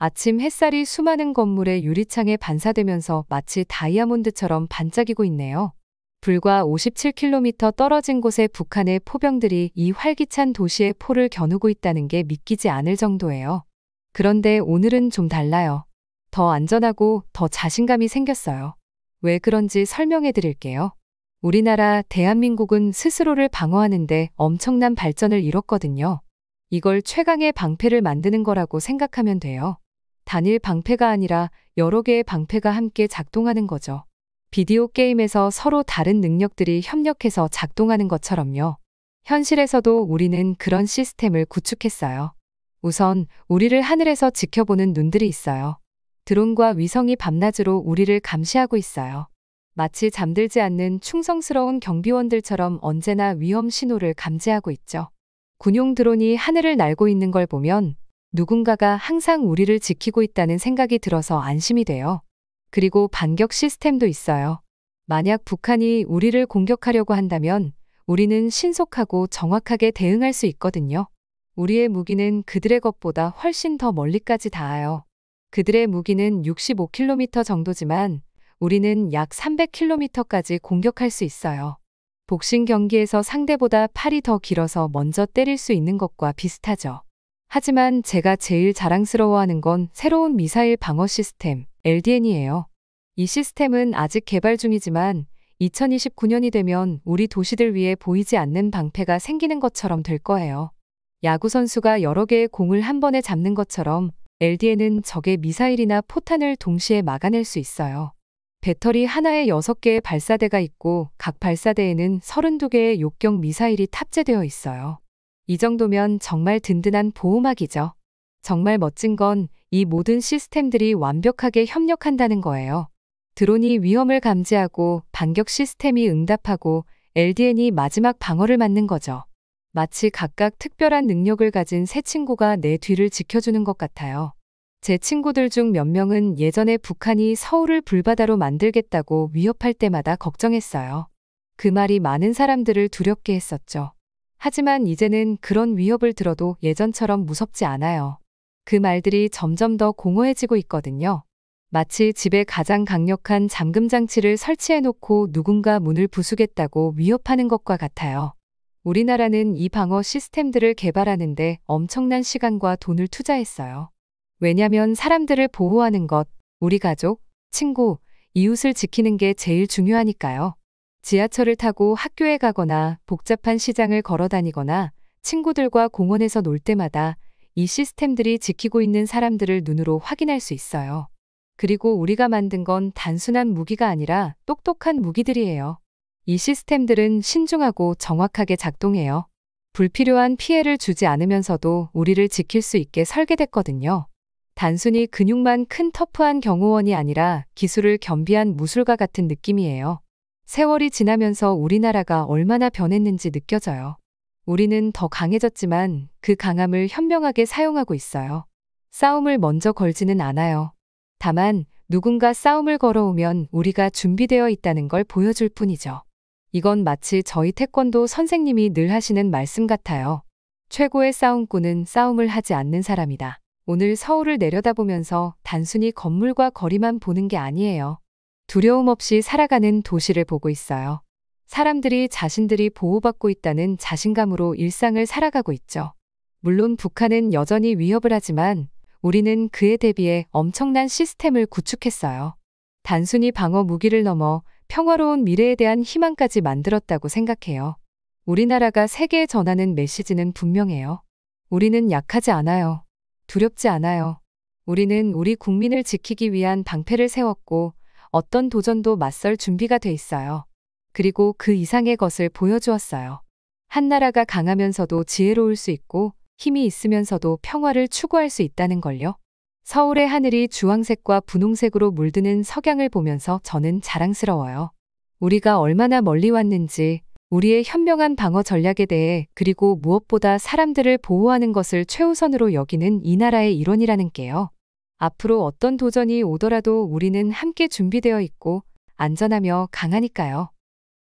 아침 햇살이 수많은 건물의 유리창에 반사되면서 마치 다이아몬드처럼 반짝이고 있네요. 불과 57km 떨어진 곳에 북한의 포병들이 이 활기찬 도시의 포를 겨누고 있다는 게 믿기지 않을 정도예요. 그런데 오늘은 좀 달라요. 더 안전하고 더 자신감이 생겼어요. 왜 그런지 설명해 드릴게요. 우리나라 대한민국은 스스로를 방어하는데 엄청난 발전을 이뤘거든요. 이걸 최강의 방패를 만드는 거라고 생각하면 돼요. 단일 방패가 아니라 여러 개의 방패가 함께 작동하는 거죠. 비디오 게임에서 서로 다른 능력들이 협력해서 작동하는 것처럼요. 현실에서도 우리는 그런 시스템을 구축했어요. 우선 우리를 하늘에서 지켜보는 눈들이 있어요. 드론과 위성이 밤낮으로 우리를 감시하고 있어요. 마치 잠들지 않는 충성스러운 경비원들처럼 언제나 위험 신호를 감지하고 있죠. 군용 드론이 하늘을 날고 있는 걸 보면 누군가가 항상 우리를 지키고 있다는 생각이 들어서 안심이 돼요. 그리고 반격 시스템도 있어요. 만약 북한이 우리를 공격하려고 한다면 우리는 신속하고 정확하게 대응할 수 있거든요. 우리의 무기는 그들의 것보다 훨씬 더 멀리까지 닿아요. 그들의 무기는 65km 정도지만 우리는 약 300km까지 공격할 수 있어요. 복싱 경기에서 상대보다 팔이 더 길어서 먼저 때릴 수 있는 것과 비슷하죠. 하지만 제가 제일 자랑스러워하는 건 새로운 미사일 방어 시스템, LDN이에요. 이 시스템은 아직 개발 중이지만 2029년이 되면 우리 도시들 위에 보이지 않는 방패가 생기는 것처럼 될 거예요. 야구 선수가 여러 개의 공을 한 번에 잡는 것처럼 LDN은 적의 미사일이나 포탄을 동시에 막아낼 수 있어요. 배터리 하나에 6개의 발사대가 있고 각 발사대에는 32개의 욕경 미사일이 탑재되어 있어요. 이 정도면 정말 든든한 보호막이죠. 정말 멋진 건 이 모든 시스템들이 완벽하게 협력한다는 거예요. 드론이 위험을 감지하고 반격 시스템이 응답하고 LDN이 마지막 방어를 맞는 거죠. 마치 각각 특별한 능력을 가진 세 친구가 내 뒤를 지켜주는 것 같아요. 제 친구들 중 몇 명은 예전에 북한이 서울을 불바다로 만들겠다고 위협할 때마다 걱정했어요. 그 말이 많은 사람들을 두렵게 했었죠. 하지만 이제는 그런 위협을 들어도 예전처럼 무섭지 않아요. 그 말들이 점점 더 공허해지고 있거든요. 마치 집에 가장 강력한 잠금 장치를 설치해놓고 누군가 문을 부수겠다고 위협하는 것과 같아요. 우리나라는 이 방어 시스템들을 개발하는데 엄청난 시간과 돈을 투자했어요. 왜냐면 사람들을 보호하는 것, 우리 가족, 친구, 이웃을 지키는 게 제일 중요하니까요. 지하철을 타고 학교에 가거나 복잡한 시장을 걸어 다니거나 친구들과 공원에서 놀 때마다 이 시스템들이 지키고 있는 사람들을 눈으로 확인할 수 있어요. 그리고 우리가 만든 건 단순한 무기가 아니라 똑똑한 무기들이에요. 이 시스템들은 신중하고 정확하게 작동해요. 불필요한 피해를 주지 않으면서도 우리를 지킬 수 있게 설계됐거든요. 단순히 근육만 큰 터프한 경호원이 아니라 기술을 겸비한 무술가 같은 느낌이에요. 세월이 지나면서 우리나라가 얼마나 변했는지 느껴져요. 우리는 더 강해졌지만 그 강함을 현명하게 사용하고 있어요. 싸움을 먼저 걸지는 않아요. 다만 누군가 싸움을 걸어오면 우리가 준비되어 있다는 걸 보여줄 뿐이죠. 이건 마치 저희 태권도 선생님이 늘 하시는 말씀 같아요. 최고의 싸움꾼은 싸움을 하지 않는 사람이다. 오늘 서울을 내려다보면서 단순히 건물과 거리만 보는 게 아니에요. 두려움 없이 살아가는 도시를 보고 있어요. 사람들이 자신들이 보호받고 있다는 자신감으로 일상을 살아가고 있죠. 물론 북한은 여전히 위협을 하지만 우리는 그에 대비해 엄청난 시스템을 구축했어요. 단순히 방어 무기를 넘어 평화로운 미래에 대한 희망까지 만들었다고 생각해요. 우리나라가 세계에 전하는 메시지는 분명해요. 우리는 약하지 않아요. 두렵지 않아요. 우리는 우리 국민을 지키기 위한 방패를 세웠고 어떤 도전도 맞설 준비가 돼 있어요. 그리고 그 이상의 것을 보여주었어요. 한 나라가 강하면서도 지혜로울 수 있고 힘이 있으면서도 평화를 추구할 수 있다는 걸요. 서울의 하늘이 주황색과 분홍색으로 물드는 석양을 보면서 저는 자랑스러워요. 우리가 얼마나 멀리 왔는지, 우리의 현명한 방어 전략에 대해, 그리고 무엇보다 사람들을 보호하는 것을 최우선으로 여기는 이 나라의 일원이라는 게요. 앞으로 어떤 도전이 오더라도 우리는 함께 준비되어 있고 안전하며 강하니까요.